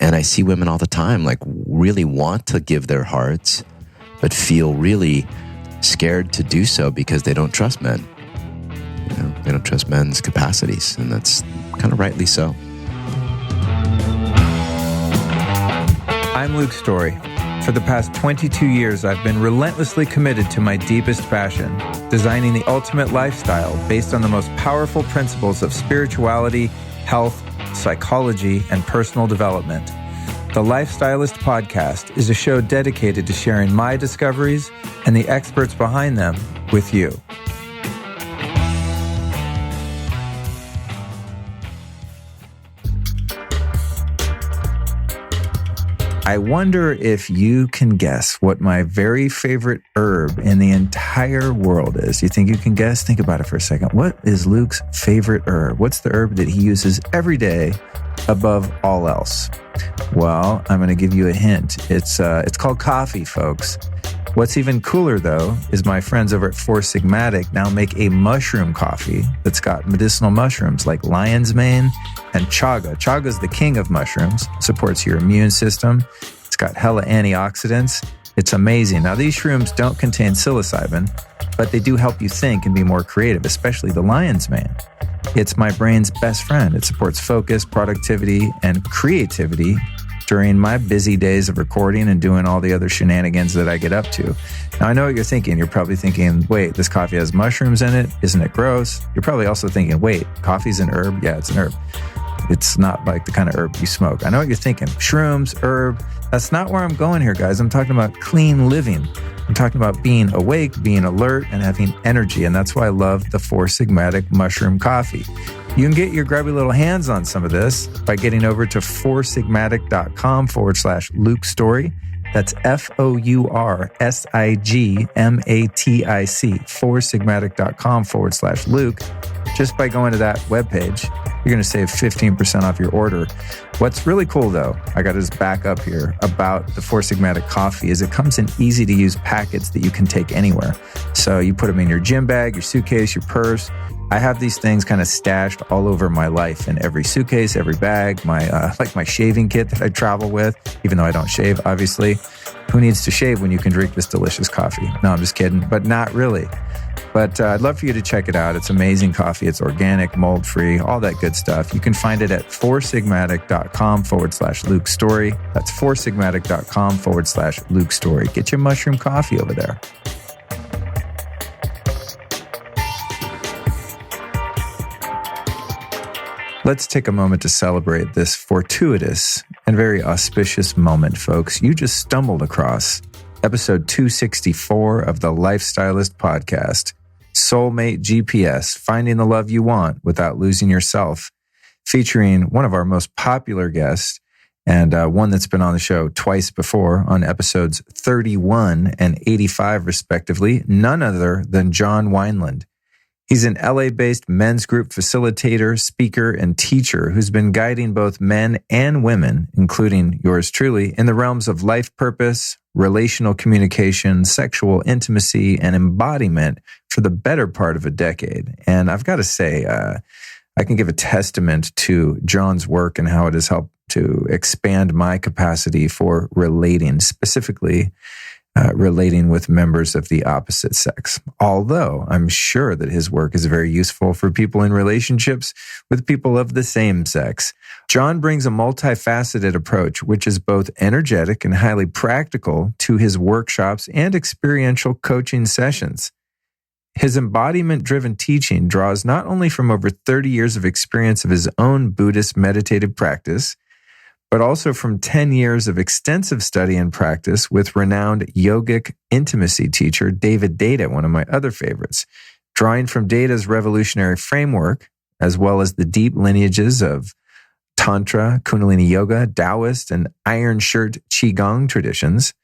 And I see women all the time, like, really want to give their hearts, but feel really scared to do so because they don't trust men. They don't trust men's capacities, and that's kind of rightly so. I'm Luke Story. For the past 22 years, I've been relentlessly committed to my deepest passion, designing the ultimate lifestyle based on the most powerful principles of spirituality, health, psychology, and personal development. The Lifestylist Podcast is a show dedicated to sharing my discoveries and the experts behind them with you. I wonder if you can guess what my very favorite herb in the entire world is. You think you can guess? Think about it for a second. What is Luke's favorite herb? What's the herb that he uses every day above all else? Well, I'm going to give you a hint. It's called coffee, folks. What's even cooler, though, is my friends over at Four Sigmatic now make a mushroom coffee that's got medicinal mushrooms like lion's mane and chaga. Chaga is the king of mushrooms, supports your immune system. It's got hella antioxidants. It's amazing. Now, these shrooms don't contain psilocybin, but they do help you think and be more creative, especially the lion's mane. It's my brain's best friend. It supports focus, productivity, and creativity during my busy days of recording and doing all the other shenanigans that I get up to. Now, I know what you're thinking. You're probably thinking, wait, this coffee has mushrooms in it. Isn't it gross? You're probably also thinking, wait, coffee's an herb? Yeah, it's an herb. It's not like the kind of herb you smoke. I know what you're thinking. Shrooms, herb. That's not where I'm going here, guys. I'm talking about clean living. I'm talking about being awake, being alert, and having energy. And that's why I love the Four Sigmatic mushroom coffee. You can get your grubby little hands on some of this by getting over to foursigmatic.com/Luke Story. That's FOURSIGMATIC, foursigmatic.com/Luke. Just by going to that webpage, you're going to save 15% off your order. What's really cool, though, I got to just back up here about the Four Sigmatic coffee, is it comes in easy-to-use packets that you can take anywhere. So you put them in your gym bag, your suitcase, your purse. I have these things kind of stashed all over my life in every suitcase, every bag, my shaving kit that I travel with, even though I don't shave, obviously. Who needs to shave when you can drink this delicious coffee? No, I'm just kidding, but not really. But I'd love for you to check it out. It's amazing coffee. It's organic, mold-free, all that good stuff. You can find it at foursigmatic.com/Luke Story. That's foursigmatic.com/Luke Story. Get your mushroom coffee over there. Let's take a moment to celebrate this fortuitous and very auspicious moment, folks. You just stumbled across episode 264 of the Lifestylist Podcast, Soulmate GPS, Finding the Love You Want Without Losing Yourself, featuring one of our most popular guests and one that's been on the show twice before on episodes 31 and 85, respectively, none other than John Wineland. He's an LA-based men's group facilitator, speaker, and teacher who's been guiding both men and women, including yours truly, in the realms of life purpose, relational communication, sexual intimacy, and embodiment for the better part of a decade. And I've got to say, I can give a testament to John's work and how it has helped to expand my capacity for relating, specifically relating with members of the opposite sex. Although I'm sure that his work is very useful for people in relationships with people of the same sex. John brings a multifaceted approach, which is both energetic and highly practical, to his workshops and experiential coaching sessions. His embodiment-driven teaching draws not only from over 30 years of experience of his own Buddhist meditative practice, but also from 10 years of extensive study and practice with renowned Yogic Intimacy teacher David Deida, one of my other favorites. Drawing from Deida's revolutionary framework, as well as the deep lineages of Tantra, Kundalini Yoga, Taoist, and Iron Shirt Qigong traditions,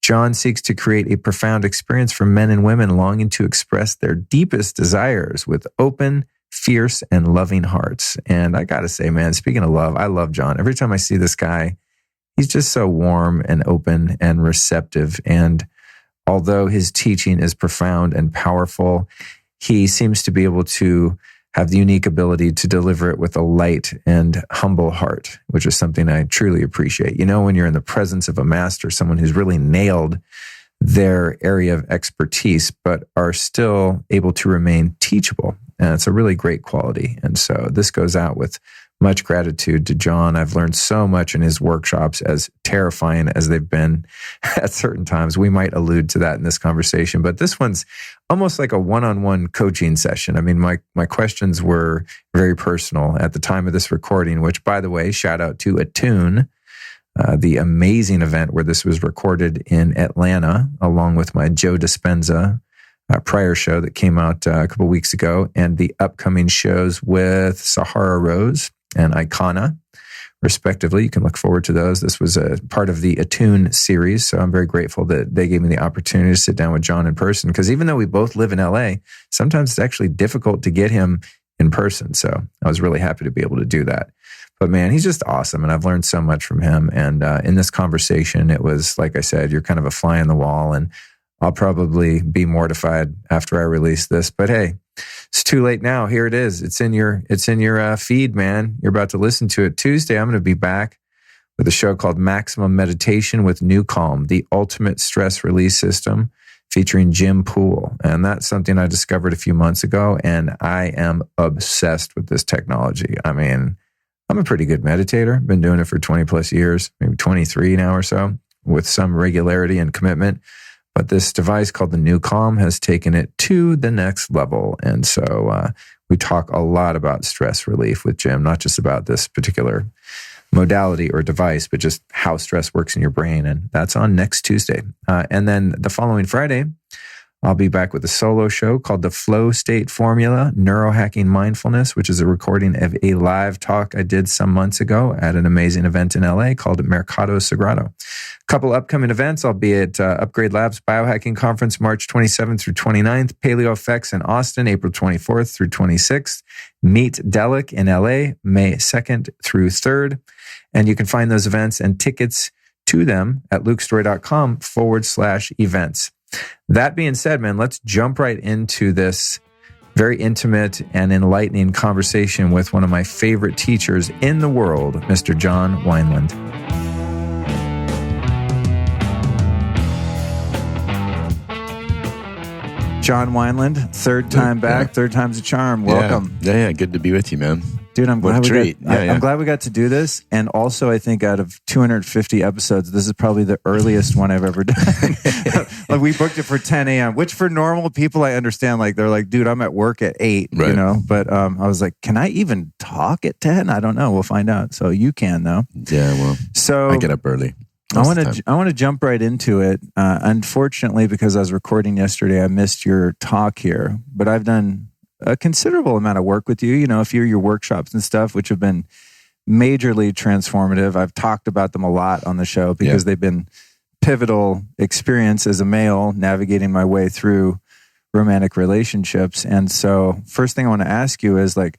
John seeks to create a profound experience for men and women longing to express their deepest desires with open, fierce, and loving hearts. And I got to say, man, speaking of love, I love John. Every time I see this guy, he's just so warm and open and receptive. And although his teaching is profound and powerful, he seems to be able to have the unique ability to deliver it with a light and humble heart, which is something I truly appreciate. You know, when you're in the presence of a master, someone who's really nailed their area of expertise, but are still able to remain teachable. And it's a really great quality. And so this goes out with much gratitude to John. I've learned so much in his workshops, as terrifying as they've been at certain times. We might allude to that in this conversation, but this one's almost like a one-on-one coaching session. I mean, my questions were very personal at the time of this recording, which, by the way, shout out to Attune, the amazing event where this was recorded in Atlanta, along with my Joe Dispenza prior show that came out a couple weeks ago, and the upcoming shows with Sahara Rose and Icona, respectively. You can look forward to those. This was a part of the Attune series, so I'm very grateful that they gave me the opportunity to sit down with John in person, because even though we both live in LA, sometimes it's actually difficult to get him in person, so I was really happy to be able to do that. But man, he's just awesome, and I've learned so much from him. And in this conversation, it was, like I said, you're kind of a fly on the wall, and I'll probably be mortified after I release this. But hey, it's too late now. Here it is. It's in your feed, man. You're about to listen to it. Tuesday, I'm going to be back with a show called Maximum Meditation with New Calm, the ultimate stress release system, featuring Jim Poole. And that's something I discovered a few months ago, and I am obsessed with this technology. I mean, I'm a pretty good meditator. Been doing it for 20 plus years, maybe 23 now or so, with some regularity and commitment. But this device called the New Calm has taken it to the next level. And so we talk a lot about stress relief with Jim, not just about this particular modality or device, but just how stress works in your brain. And that's on next Tuesday. And then the following Friday, I'll be back with a solo show called The Flow State Formula, Neurohacking Mindfulness, which is a recording of a live talk I did some months ago at an amazing event in LA called Mercado Sagrado. A couple upcoming events. I'll be at Upgrade Labs Biohacking Conference, March 27th through 29th, Paleo Effects in Austin, April 24th through 26th, Meet Delic in LA, May 2nd through 3rd. And you can find those events and tickets to them at lukestory.com/events. That being said, man, let's jump right into this very intimate and enlightening conversation with one of my favorite teachers in the world, Mr. John Wineland. John Wineland, third time back, third time's a charm. Welcome. Yeah, good to be with you, man. Dude, I'm glad I'm glad we got to do this. And also, I think out of 250 episodes, this is probably the earliest one I've ever done. Like, we booked it for 10 a.m., which for normal people, I understand. Like, they're like, dude, I'm at work at 8, right. You know? But I was like, can I even talk at 10? I don't know. We'll find out. So you can, though. Yeah, well, so I get up early. I want to jump right into it. Unfortunately, because I was recording yesterday, I missed your talk here. But I've done a considerable amount of work with you, you know, a few of your workshops and stuff, which have been majorly transformative. I've talked about them a lot on the show because they've been pivotal experience as a male navigating my way through romantic relationships. And so first thing I want to ask you is, like,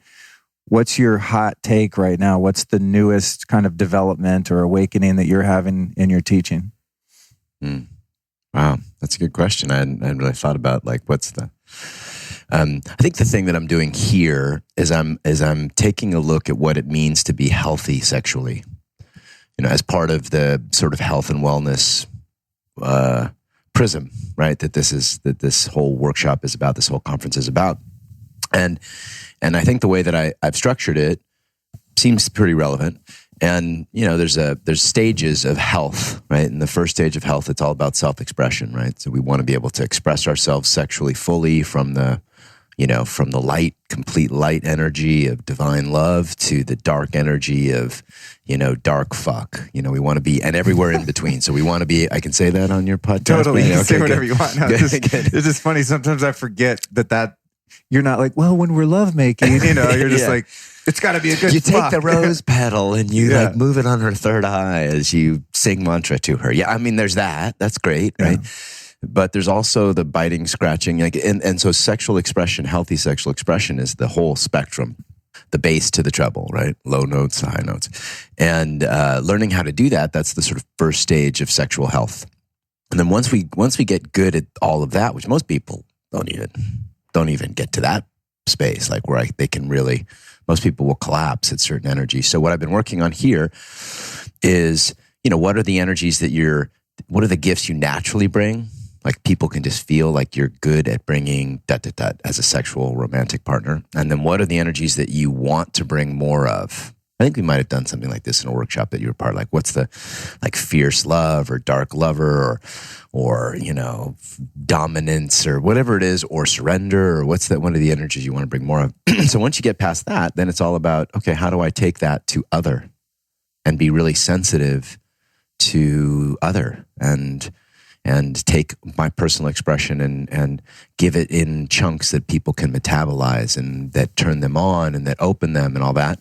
what's your hot take right now? What's the newest kind of development or awakening that you're having in your teaching? Wow, that's a good question. I hadn't really thought about, like, what's the... I think the thing that I'm doing here is I'm taking a look at what it means to be healthy sexually, you know, as part of the sort of health and wellness prism, right? That this whole workshop is about, this whole conference is about, and I think the way that I've structured it seems pretty relevant. And you know, there's stages of health, right? In the first stage of health, it's all about self-expression, right? So we want to be able to express ourselves sexually fully from the light, complete light energy of divine love to the dark energy of, you know, dark fuck. You know, we want to be, and everywhere in between. So we want to be, I can say that on your podcast? Totally. You know, say whatever you want. No, it's just funny. Sometimes I forget that you're not like, well, when we're lovemaking, you know, you're just like, it's got to be a good You fuck. take the rose petal and you like move it on her third eye as you sing mantra to her. Yeah, I mean, there's that. That's great, right? But there's also the biting, scratching, like, and so sexual expression, healthy sexual expression, is the whole spectrum, the bass to the treble, right? Low notes, high notes, and learning how to do that. That's the sort of first stage of sexual health. And then once we get good at all of that, which most people don't even get to that space, like where they can really, most people will collapse at certain energies. So what I've been working on here is, what are the energies what are the gifts you naturally bring? Like people can just feel like you're good at bringing as a sexual romantic partner. And then what are the energies that you want to bring more of? I think we might have done something like this in a workshop that you were part of. Like what's the fierce love or dark lover or dominance or whatever it is, or surrender, or what's one of the energies you want to bring more of? So once you get past that, then it's all about, okay, how do I take that to other and be really sensitive to other and take my personal expression and give it in chunks that people can metabolize and that turn them on and that open them and all that.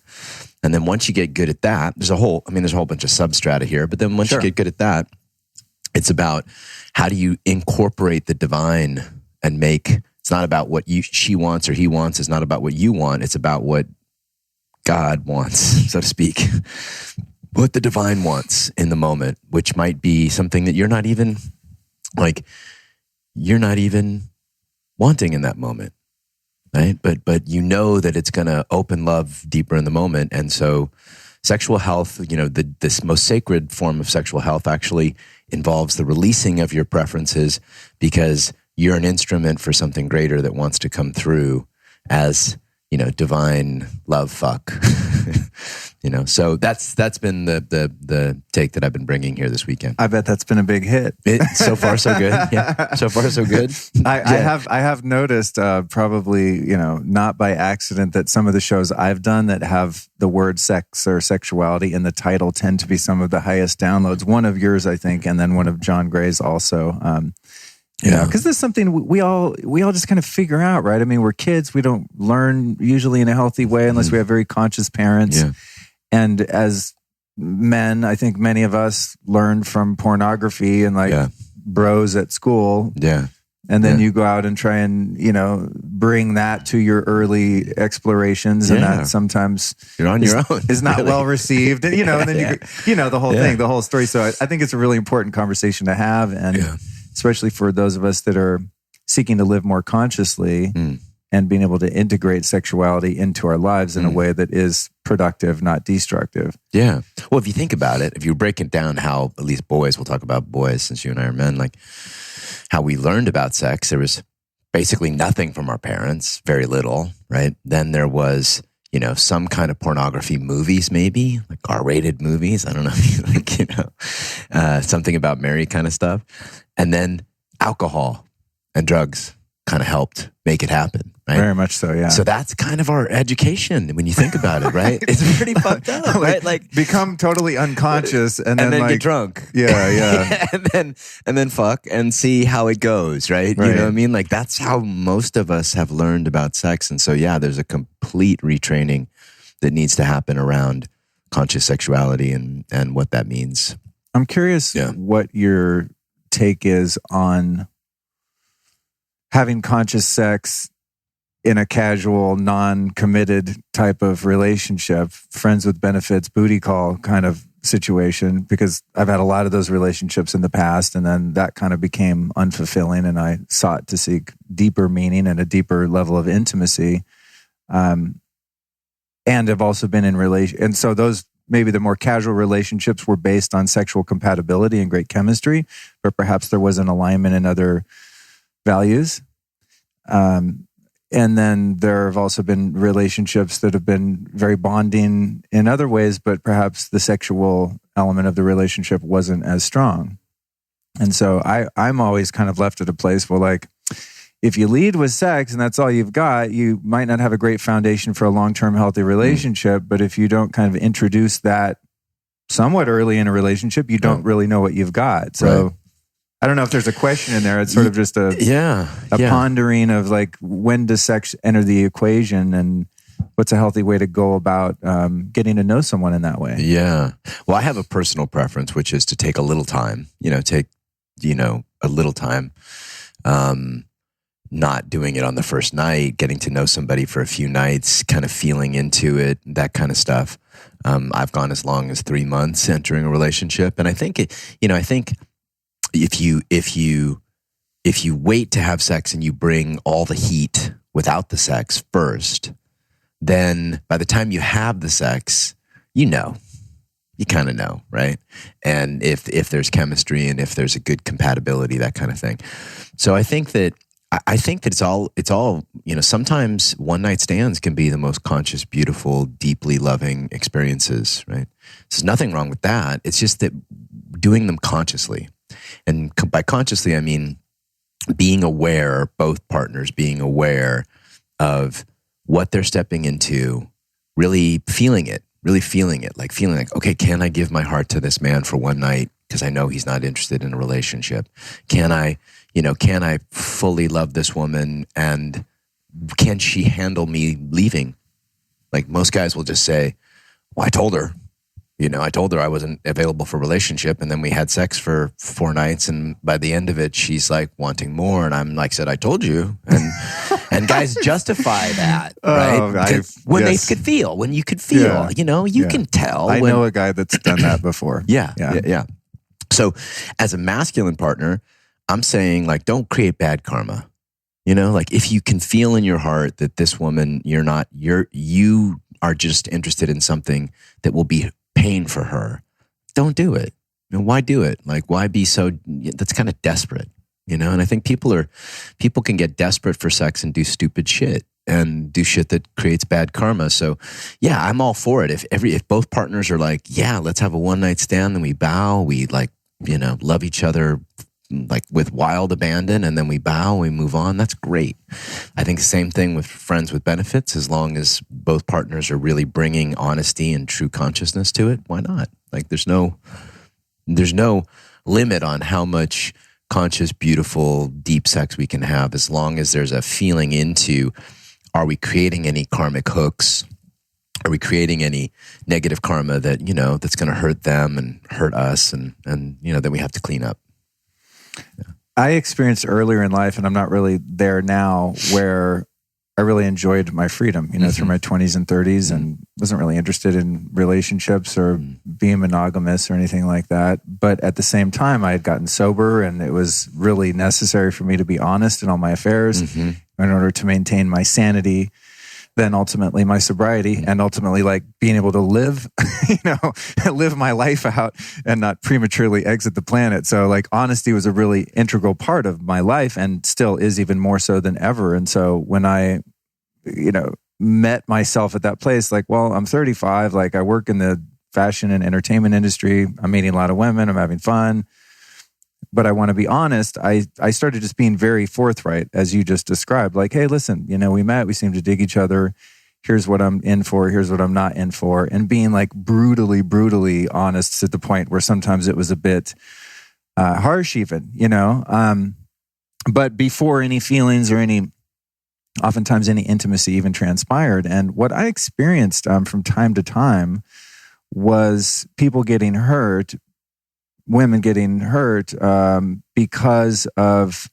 And then once you get good at that, there's a whole bunch of substrata here, but then once you get good at that, it's about how do you incorporate the divine and it's not about what she wants or he wants. It's not about what you want. It's about what God wants, so to speak. What the divine wants in the moment, which might be something that you're not even wanting in that moment, right? But that it's going to open love deeper in the moment. And so sexual health, this most sacred form of sexual health actually involves the releasing of your preferences because you're an instrument for something greater that wants to come through as, divine love fuck. So that's been the take that I've been bringing here this weekend. I bet that's been a big hit. So far, so good. Yeah, so far, so good. I have noticed, probably, not by accident, that some of the shows I've done that have the word sex or sexuality in the title tend to be some of the highest downloads. One of yours, I think, and then one of John Gray's also. Because there's something we all just kind of figure out, right? I mean, we're kids. We don't learn usually in a healthy way unless we have very conscious parents. Yeah. And as men, I think many of us learned from pornography and bros at school. Yeah. And then you go out and try and, bring that to your early explorations. And that sometimes you're on your own. Is not well received. And, and then the whole thing, the whole story. So I think it's a really important conversation to have. And especially for those of us that are seeking to live more consciously and being able to integrate sexuality into our lives in a way that is productive, not destructive. Yeah. Well, if you think about it, if you break it down how, at least boys, we'll talk about boys since you and I are men, like how we learned about sex, there was basically nothing from our parents, very little, right? Then there was, some kind of pornography movies, maybe like R-rated movies. I don't know, something about Mary kind of stuff. And then alcohol and drugs kind of helped make it happen, right? Very much so, yeah. So that's kind of our education when you think about it, right? It's pretty fucked up, right? Like become totally unconscious and then get drunk. Yeah. and then fuck and see how it goes, right? You know what I mean? Like that's how most of us have learned about sex. And so, there's a complete retraining that needs to happen around conscious sexuality and what that means. I'm curious what your take is on having conscious sex in a casual, non-committed type of relationship, friends with benefits, booty call kind of situation, because I've had a lot of those relationships in the past, and then that kind of became unfulfilling, and I sought to seek deeper meaning and a deeper level of intimacy. And have also been in and so those maybe the more casual relationships were based on sexual compatibility and great chemistry, but perhaps there was an alignment in other values. And then there have also been relationships that have been very bonding in other ways, but perhaps the sexual element of the relationship wasn't as strong. And so I'm always kind of left at a place where, like, if you lead with sex and that's all you've got, you might not have a great foundation for a long-term healthy relationship. But if you don't kind of introduce that somewhat early in a relationship, you don't really know what you've got. So I don't know if there's a question in there. It's sort of just a pondering of, like, when does sex enter the equation and what's a healthy way to go about getting to know someone in that way? Yeah. Well, I have a personal preference, which is to take a little time, a little time. Not doing it on the first night, getting to know somebody for a few nights, kind of feeling into it, that kind of stuff. I've gone as long as 3 months entering a relationship. And I think, if you wait to have sex and you bring all the heat without the sex first, then by the time you have the sex, you kind of know, right? And if there's chemistry and if there's a good compatibility, that kind of thing. So I think that it's all, sometimes one night stands can be the most conscious, beautiful, deeply loving experiences, right? There's nothing wrong with that. It's just that doing them consciously. And by consciously, I mean being aware, both partners being aware of what they're stepping into, really feeling it, like feeling like, okay, can I give my heart to this man for one night because I know he's not interested in a relationship? Can I fully love this woman, and can she handle me leaving? Like most guys will just say, well, I told her I wasn't available for a relationship, and then we had sex for 4 nights, and by the end of it, she's like wanting more, and I'm like, said, I told you, and guys justify that, right? When you could feel, you can tell. I know a guy that's done that before. Yeah. So as a masculine partner, I'm saying, like, don't create bad karma. Like if you can feel in your heart that this woman, you are just interested in something that will be pain for her, don't do it. Why do it? Like, why be so, that's kind of desperate, And I think people can get desperate for sex and do stupid shit and do shit that creates bad karma. So yeah, I'm all for it. If both partners are like, yeah, let's have a one night stand, then we bow, we love each other like with wild abandon, and then we bow, we move on. That's great. I think the same thing with friends with benefits. As long as both partners are really bringing honesty and true consciousness to it, why not? Like there's no limit on how much conscious, beautiful, deep sex we can have, as long as there's a feeling into, are we creating any karmic hooks? Are we creating any negative karma that, that's going to hurt them and hurt us, and that we have to clean up? Yeah. I experienced earlier in life, and I'm not really there now, where I really enjoyed my freedom, through my 20s and 30s, and wasn't really interested in relationships or being monogamous or anything like that. But at the same time, I had gotten sober, and it was really necessary for me to be honest in all my affairs in order to maintain my sanity, then ultimately my sobriety, and ultimately like being able to live, live my life out and not prematurely exit the planet. So like honesty was a really integral part of my life, and still is even more so than ever. And so when I, met myself at that place, like, well, I'm 35, like I work in the fashion and entertainment industry. I'm meeting a lot of women. I'm having fun. But I want to be honest, I started just being very forthright, as you just described. Like, hey, listen, we met, we seem to dig each other. Here's what I'm in for. Here's what I'm not in for. And being like brutally honest, to the point where sometimes it was a bit harsh even, but before any feelings or oftentimes any intimacy even transpired. And what I experienced from time to time was people getting hurt, women getting hurt because of,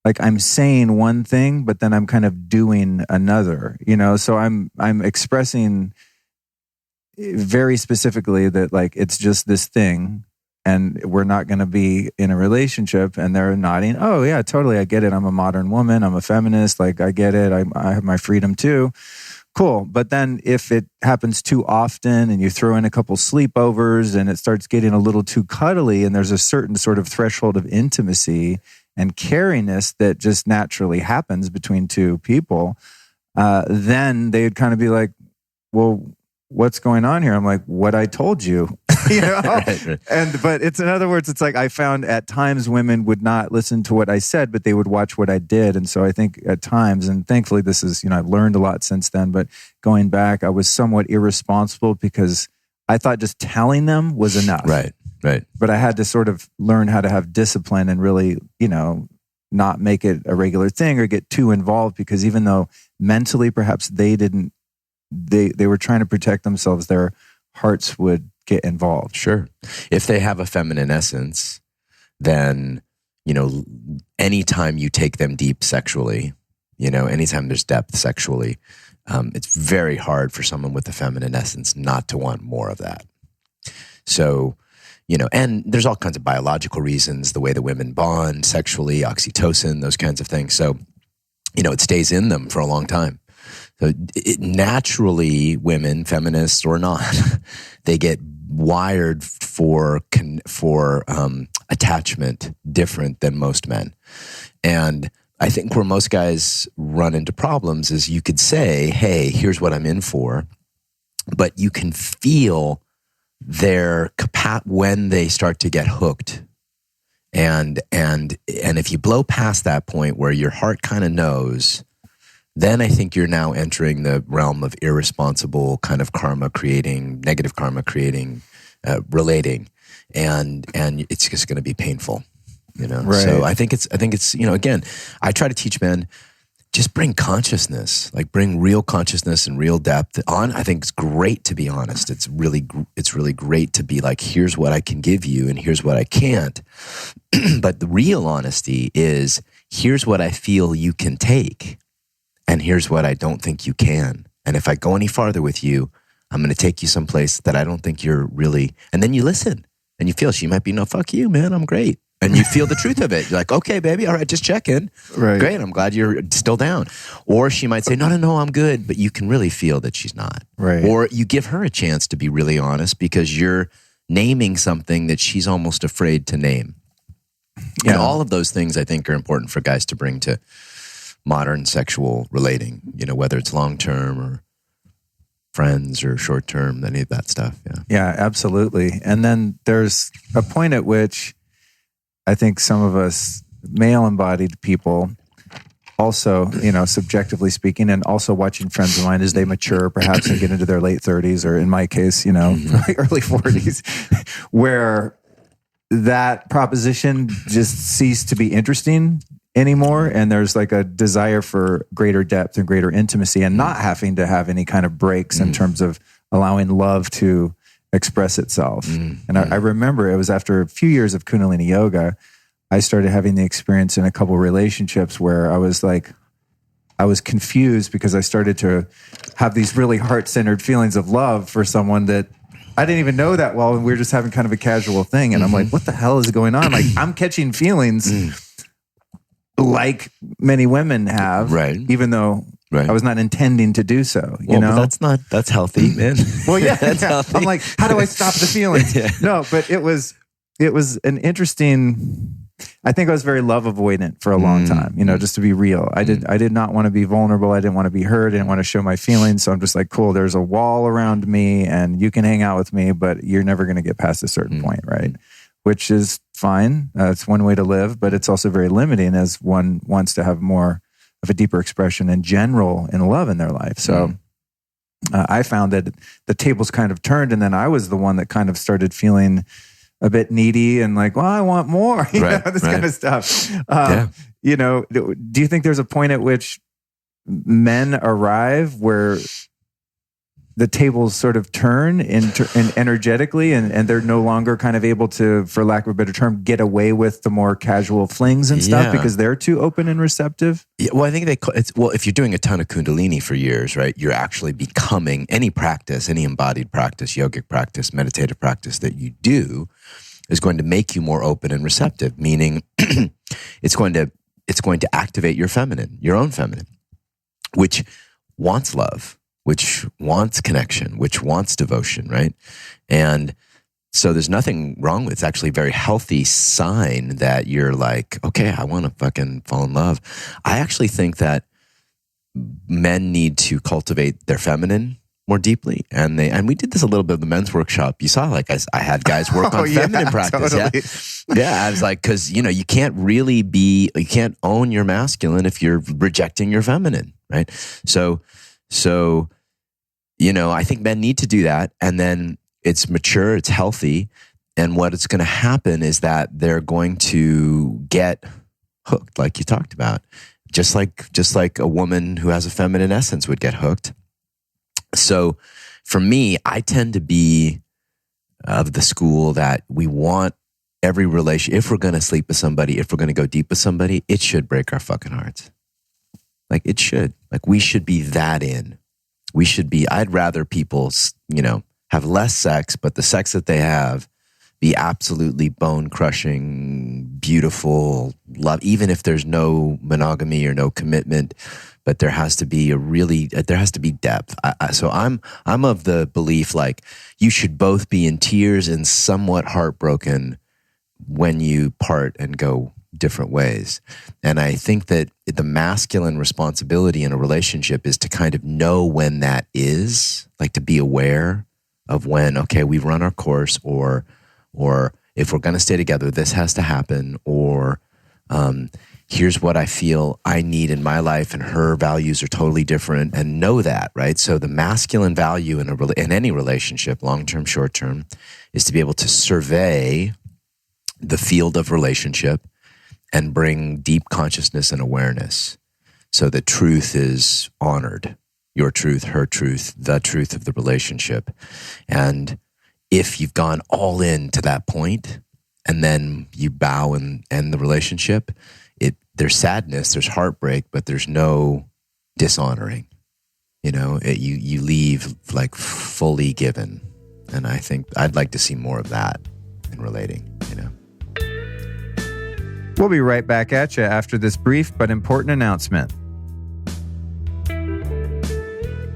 like, I'm saying one thing, but then I'm kind of doing another, so I'm expressing very specifically that, like, it's just this thing and we're not going to be in a relationship. And they're nodding, oh yeah, totally, I get it. I'm a modern woman, I'm a feminist, like I get it, I have my freedom too. Cool. But then if it happens too often and you throw in a couple sleepovers and it starts getting a little too cuddly, and there's a certain sort of threshold of intimacy and cariness that just naturally happens between two people, then they'd kind of be like, well, what's going on here? I'm like, what I told you, Right. But it's, in other words, it's like I found at times women would not listen to what I said, but they would watch what I did. And so I think at times, and thankfully this is, I've learned a lot since then, but going back, I was somewhat irresponsible because I thought just telling them was enough. Right. But I had to sort of learn how to have discipline and really, not make it a regular thing or get too involved, because even though mentally perhaps they were trying to protect themselves, their hearts would get involved. Sure. If they have a feminine essence, then, anytime you take them deep sexually, anytime there's depth sexually, it's very hard for someone with a feminine essence not to want more of that. So, and there's all kinds of biological reasons, the way the women bond sexually, oxytocin, those kinds of things. So it stays in them for a long time. So naturally, women, feminists or not, they get wired for attachment different than most men. And I think where most guys run into problems is you could say, hey, here's what I'm in for, but you can feel their when they start to get hooked. And if you blow past that point where your heart kind of knows, then I think you're now entering the realm of irresponsible kind of karma creating, negative karma creating, relating, and it's just going to be painful, Right. So I think it's again, I try to teach men, just bring consciousness, like bring real consciousness and real depth on. I think it's great to be honest. It's really great to be like, here's what I can give you and here's what I can't. But the real honesty is, here's what I feel you can take. And here's what I don't think you can. And if I go any farther with you, I'm going to take you someplace that I don't think you're really. And then you listen and you feel she might be, no, fuck you, man, I'm great. And you feel the truth of it. You're like, okay, baby, all right, just check in. Right. Great, I'm glad you're still down. Or she might say, no, I'm good. But you can really feel that she's not. Right. Or you give her a chance to be really honest because you're naming something that she's almost afraid to name. Yeah. And all of those things I think are important for guys to bring to modern sexual relating, whether it's long-term or friends or short-term, any of that stuff. Yeah, absolutely. And then there's a point at which I think some of us male-embodied people also, subjectively speaking, and also watching friends of mine as they mature, perhaps and get into their late 30s, or in my case, early 40s, where that proposition just ceased to be interesting anymore, and there's like a desire for greater depth and greater intimacy, and not having to have any kind of breaks in terms of allowing love to express itself. And I remember it was after a few years of Kundalini yoga, I started having the experience in a couple relationships where I was confused because I started to have these really heart-centered feelings of love for someone that I didn't even know that well, and we were just having kind of a casual thing. And I'm like, what the hell is going on? Like, I'm catching feelings like many women have, right? Even though I was not intending to do so. But that's healthy, man. Well, yeah, that's healthy. I'm like, how do I stop the feelings? Yeah. No, but it was an interesting. I think I was very love avoidant for a long time. Just to be real, I did not want to be vulnerable. I didn't want to be hurt. I didn't want to show my feelings. So I'm just like, cool. There's a wall around me, and you can hang out with me, but you're never going to get past a certain point, right? Which is fine. It's one way to live, but it's also very limiting as one wants to have more of a deeper expression in general in love in their life. So I found that the tables kind of turned, and then I was the one that kind of started feeling a bit needy and like, well, I want more, this kind of stuff. Do you think there's a point at which men arrive where the tables sort of turn and energetically, and they're no longer kind of able to, for lack of a better term, get away with the more casual flings and stuff because they're too open and receptive? Yeah, well, I think if you're doing a ton of Kundalini for years, right, you're actually becoming any practice, any embodied practice, yogic practice, meditative practice that you do is going to make you more open and receptive, meaning it's going to activate your feminine, your own feminine, which wants love, which wants connection, which wants devotion, right? And so there's nothing wrong with it. It's actually a very healthy sign that you're like, okay, I want to fucking fall in love. I actually think that men need to cultivate their feminine more deeply. And we did this a little bit of the men's workshop. You saw, like, I had guys work on feminine practice. Totally. Yeah. I was like, cause you can't you can't own your masculine if you're rejecting your feminine, right? So, I think men need to do that. And then it's mature, it's healthy. And what it's going to happen is that they're going to get hooked, like you talked about, just like a woman who has a feminine essence would get hooked. So for me, I tend to be of the school that we want every relation, if we're going to sleep with somebody, if we're going to go deep with somebody, it should break our fucking hearts. Like it should. Like we should be that in. We should be, I'd rather people, have less sex, but the sex that they have be absolutely bone-crushing, beautiful love, even if there's no monogamy or no commitment, but there has to be there has to be depth. So I'm of the belief, like, you should both be in tears and somewhat heartbroken when you part and go different ways. And I think that the masculine responsibility in a relationship is to kind of know when that is, like to be aware of when, okay, we've run our course, or if we're going to stay together, this has to happen, or here's what I feel I need in my life, and her values are totally different, and know that, right? So the masculine value in any relationship, long-term, short-term, is to be able to survey the field of relationship and bring deep consciousness and awareness so that truth is honored. Your truth, her truth, the truth of the relationship. And if you've gone all in to that point and then you bow and end the relationship, there's sadness, there's heartbreak, but there's no dishonoring. You leave like fully given. And I think I'd like to see more of that in relating, We'll be right back at you after this brief but important announcement.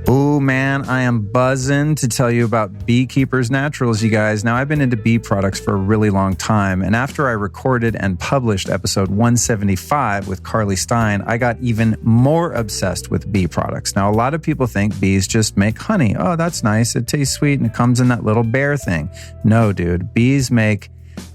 Oh man, I am buzzing to tell you about Beekeepers Naturals, you guys. Now, I've been into bee products for a really long time, and after I recorded and published episode 175 with Carly Stein, I got even more obsessed with bee products. Now, a lot of people think bees just make honey. Oh, that's nice. It tastes sweet and it comes in that little bear thing. No, dude. Bees make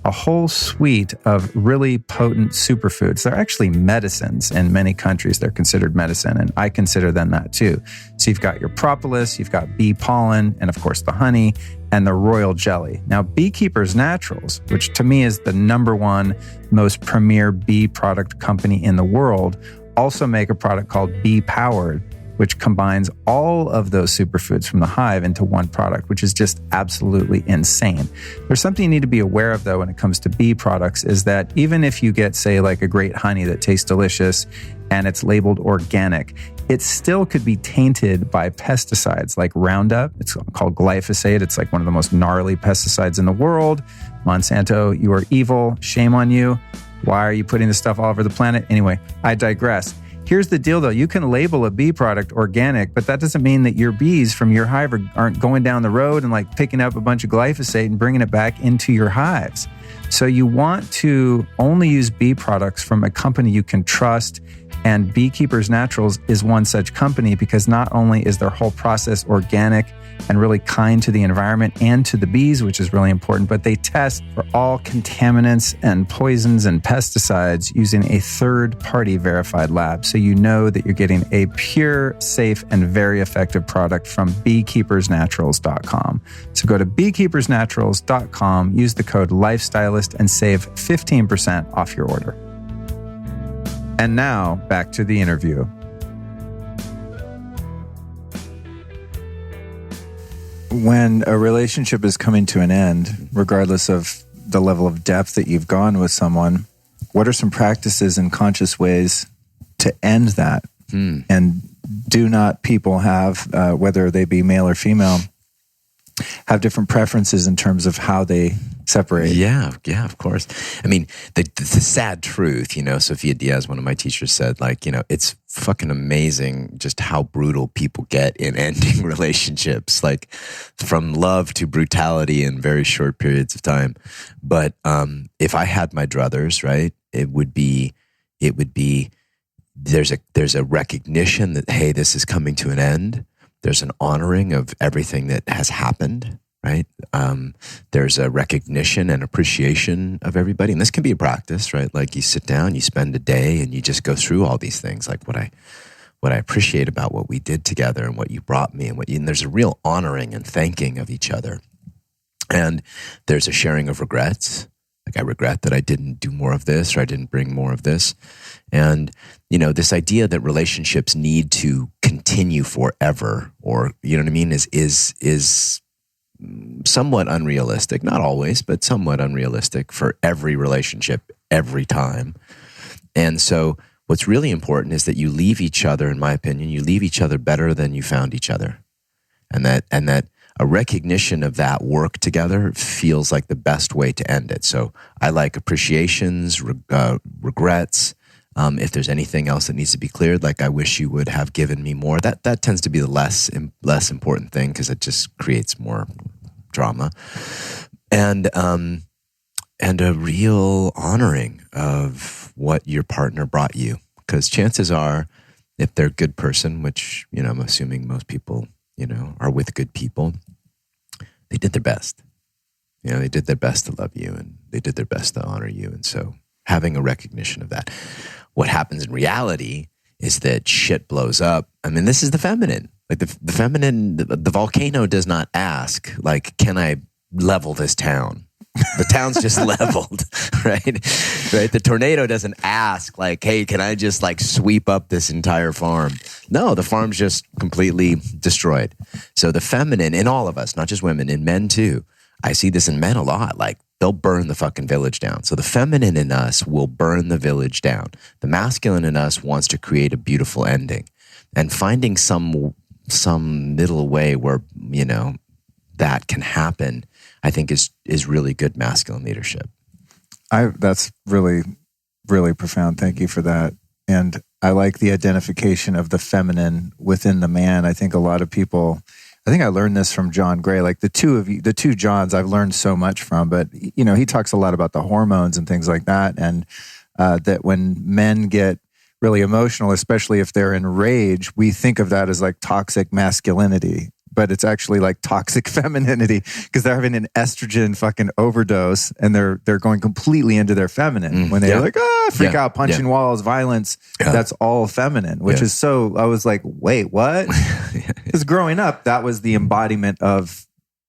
a whole suite of really potent superfoods. They're actually medicines in many countries. They're considered medicine, and I consider them that too. So you've got your propolis, you've got bee pollen, and of course the honey, and the royal jelly. Now, Beekeepers Naturals, which to me is the number one most premier bee product company in the world, also make a product called Bee Powered, which combines all of those superfoods from the hive into one product, which is just absolutely insane. There's something you need to be aware of, though, when it comes to bee products, is that even if you get, say, like a great honey that tastes delicious and it's labeled organic, it still could be tainted by pesticides like Roundup. It's called glyphosate. It's like one of the most gnarly pesticides in the world. Monsanto, you are evil. Shame on you. Why are you putting this stuff all over the planet? Anyway, I digress. Here's the deal, though. You can label a bee product organic, but that doesn't mean that your bees from your hive aren't going down the road and like picking up a bunch of glyphosate and bringing it back into your hives. So you want to only use bee products from a company you can trust, and Beekeepers Naturals is one such company, because not only is their whole process organic and really kind to the environment and to the bees, which is really important, but they test for all contaminants and poisons and pesticides using a third-party verified lab. So you know that you're getting a pure, safe, and very effective product from beekeepersnaturals.com. So go to beekeepersnaturals.com, use the code LIFESTYLIST, and save 15% off your order. And now, back to the interview. When a relationship is coming to an end, regardless of the level of depth that you've gone with someone, what are some practices and conscious ways to end that? And do not people have, whether they be male or female, have different preferences in terms of how they separate? Yeah, of course. I mean, the sad truth, Sophia Diaz, one of my teachers, said, it's fucking amazing just how brutal people get in ending relationships, like from love to brutality in very short periods of time. But if I had my druthers, right, it would be there's a recognition that, hey, this is coming to an end. There's an honoring of everything that has happened, right? There's a recognition and appreciation of everybody. And this can be a practice, right? Like you sit down, you spend a day, and you just go through all these things, like what I appreciate about what we did together and what you brought me, and there's a real honoring and thanking of each other. And there's a sharing of regrets. Like, I regret that I didn't do more of this, or I didn't bring more of this. And, this idea that relationships need to continue forever, or, you know what I mean, is somewhat unrealistic. Not always, but somewhat unrealistic for every relationship, every time. And so what's really important is that you leave each other, in my opinion, you leave each other better than you found each other. And that a recognition of that work together feels like the best way to end it. So I like appreciations, regrets. If there's anything else that needs to be cleared, like I wish you would have given me more. That tends to be the less important thing, because it just creates more drama. And a real honoring of what your partner brought you. Because chances are, if they're a good person, which, I'm assuming most people, are with good people, they did their best. They did their best to love you, and they did their best to honor you. And so having a recognition of that. What happens in reality is that shit blows up. I mean, this is the feminine. Like the feminine, the volcano does not ask, like, can I level this town? The town's just leveled, right? The tornado doesn't ask, like, hey, can I just like sweep up this entire farm? No, the farm's just completely destroyed. So the feminine in all of us, not just women, in men too. I see this in men a lot. Like, they'll burn the fucking village down. So the feminine in us will burn the village down. The masculine in us wants to create a beautiful ending. And finding some middle way where, that can happen, I think is really good masculine leadership. That's really, really profound. Thank you for that. And I like the identification of the feminine within the man. I think a lot of people, I think I learned this from John Gray, like the two Johns I've learned so much from, but he talks a lot about the hormones and things like that. And that when men get really emotional, especially if they're in rage, we think of that as like toxic masculinity. But it's actually like toxic femininity, because they're having an estrogen fucking overdose, and they're going completely into their feminine when they're like, freak out, punching walls, violence. Yeah. That's all feminine, which is so, I was like, wait, what? Because growing up, that was the embodiment of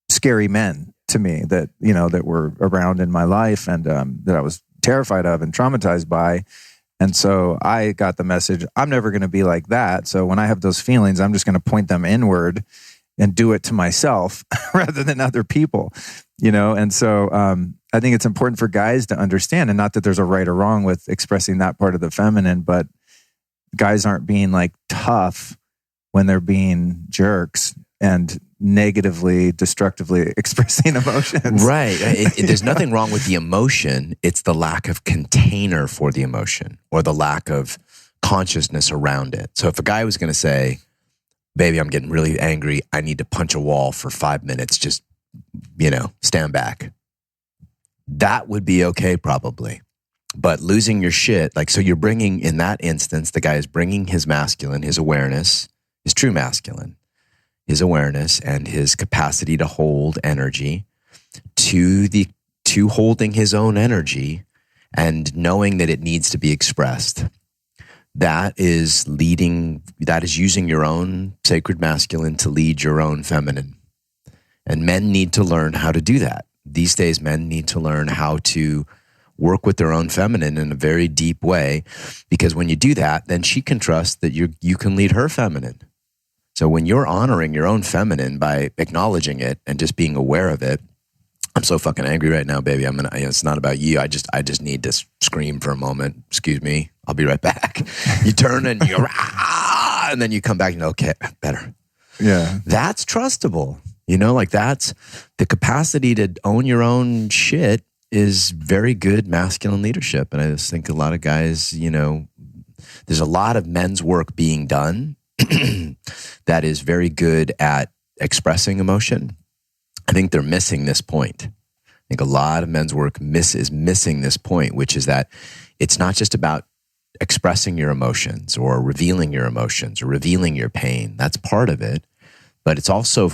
scary men to me that, that were around in my life, and that I was terrified of and traumatized by. And so I got the message, I'm never going to be like that. So when I have those feelings, I'm just going to point them inward and do it to myself rather than other people, And so I think it's important for guys to understand, and not that there's a right or wrong with expressing that part of the feminine, but guys aren't being like tough when they're being jerks and negatively, destructively expressing emotions. Right. There's nothing wrong with the emotion. It's the lack of container for the emotion, or the lack of consciousness around it. So if a guy was going to say, baby, I'm getting really angry, I need to punch a wall for 5 minutes, just, stand back. That would be okay, probably. But losing your shit, like, so you're bringing, in that instance, the guy is bringing his masculine, his awareness, his true masculine, his awareness and his capacity to hold energy to holding his own energy and knowing that it needs to be expressed. That is using your own sacred masculine to lead your own feminine. And men need to learn how to do that. These days, men need to learn how to work with their own feminine in a very deep way, because when you do that, then she can trust that you can lead her feminine. So when you're honoring your own feminine by acknowledging it and just being aware of it, I'm so fucking angry right now, baby. It's not about you. I just need to scream for a moment. Excuse me. I'll be right back. You turn and you go, and then you come back and okay, better. Yeah. That's trustable. That's the capacity to own your own shit is very good masculine leadership. And I just think a lot of guys, there's a lot of men's work being done that is very good at expressing emotion. I think they're missing this point. I think a lot of men's work is missing this point, which is that it's not just about expressing your emotions or revealing your emotions or revealing your pain. That's part of it. But it's also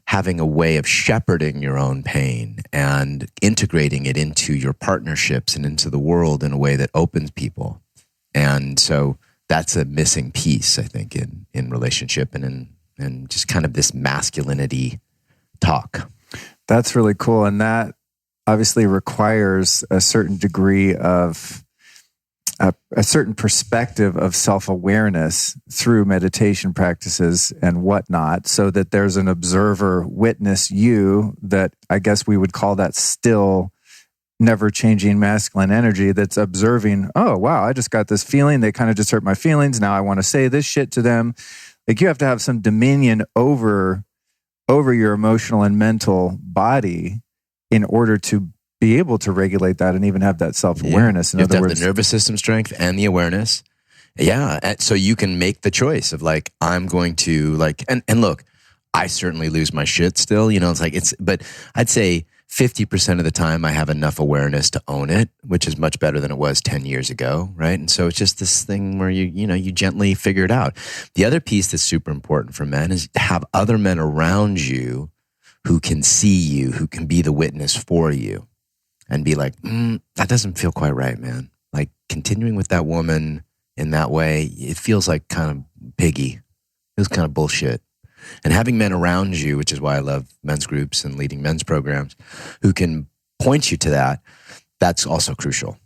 having a way of shepherding your own pain and integrating it into your partnerships and into the world in a way that opens people. And so that's a missing piece, I think, in relationship and in just kind of this masculinity talk. That's really cool. And that obviously requires a certain degree of a certain perspective of self-awareness through meditation practices and whatnot, so that there's an observer witness you that I guess we would call that still never-changing masculine energy that's observing, oh, wow, I just got this feeling. They kind of just hurt my feelings. Now I want to say this shit to them. Like, you have to have some dominion over over your emotional and mental body in order to be able to regulate that and even have that self-awareness. You have to have the nervous system strength and the awareness. Yeah. So you can make the choice of like, I'm going to like, and look, I certainly lose my shit still, it's like, but I'd say 50% of the time I have enough awareness to own it, which is much better than it was 10 years ago. Right. And so it's just this thing where you gently figure it out. The other piece that's super important for men is to have other men around you who can see you, who can be the witness for you and be like, that doesn't feel quite right, man. Like continuing with that woman in that way, it feels like kind of piggy. It feels kind of bullshit. And having men around you, which is why I love men's groups and leading men's programs, who can point you to that, that's also crucial.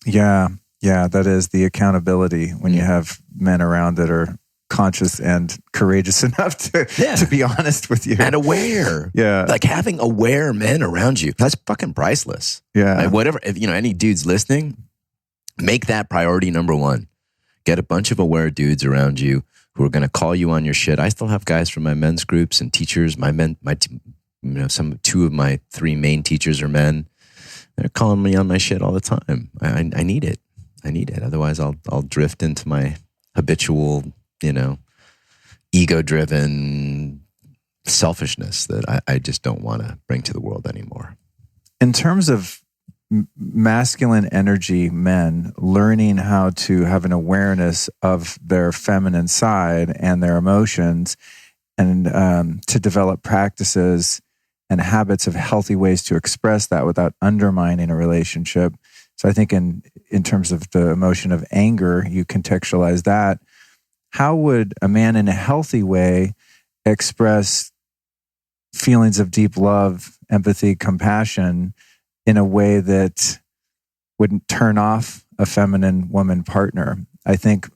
Yeah, that is the accountability when you have men around that are conscious and courageous enough to be honest with you. And aware. Yeah. Like having aware men around you, that's fucking priceless. Yeah. Like whatever, if any dudes listening, make that priority number one. Get a bunch of aware dudes around you who are going to call you on your shit. I still have guys from my men's groups and teachers. Two of my three main teachers are men. They're calling me on my shit all the time. I need it. Otherwise, I'll drift into my habitual, ego-driven selfishness that I just don't want to bring to the world anymore. In terms of masculine energy men learning how to have an awareness of their feminine side and their emotions and to develop practices and habits of healthy ways to express that without undermining a relationship. So I think in terms of the emotion of anger, you contextualize that. How would a man in a healthy way express feelings of deep love, empathy, compassion in a way that wouldn't turn off a feminine woman partner? I think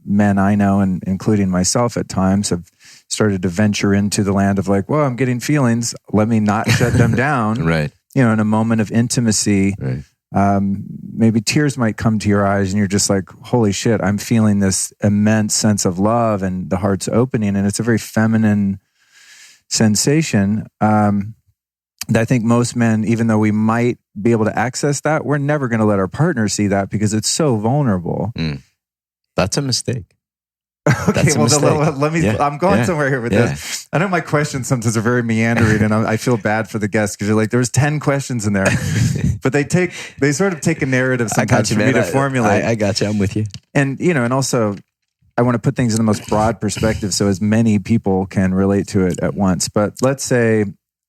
men I know, and including myself at times, have started to venture into the land of like, well, I'm getting feelings. Let me not shut them down. Right. In a moment of intimacy, right. Maybe tears might come to your eyes and you're just like, holy shit, I'm feeling this immense sense of love and the heart's opening. And it's a very feminine sensation. I think most men, even though we might be able to access that, we're never going to let our partner see that because it's so vulnerable. That's a mistake. Okay, let me. Yeah, I'm going somewhere here with this. I know my questions sometimes are very meandering, and I feel bad for the guests because you're like, there's 10 questions in there, but they sort of take a narrative sometimes for me to formulate. I got you. I'm with you. And and also, I want to put things in the most broad perspective so as many people can relate to it at once. But let's say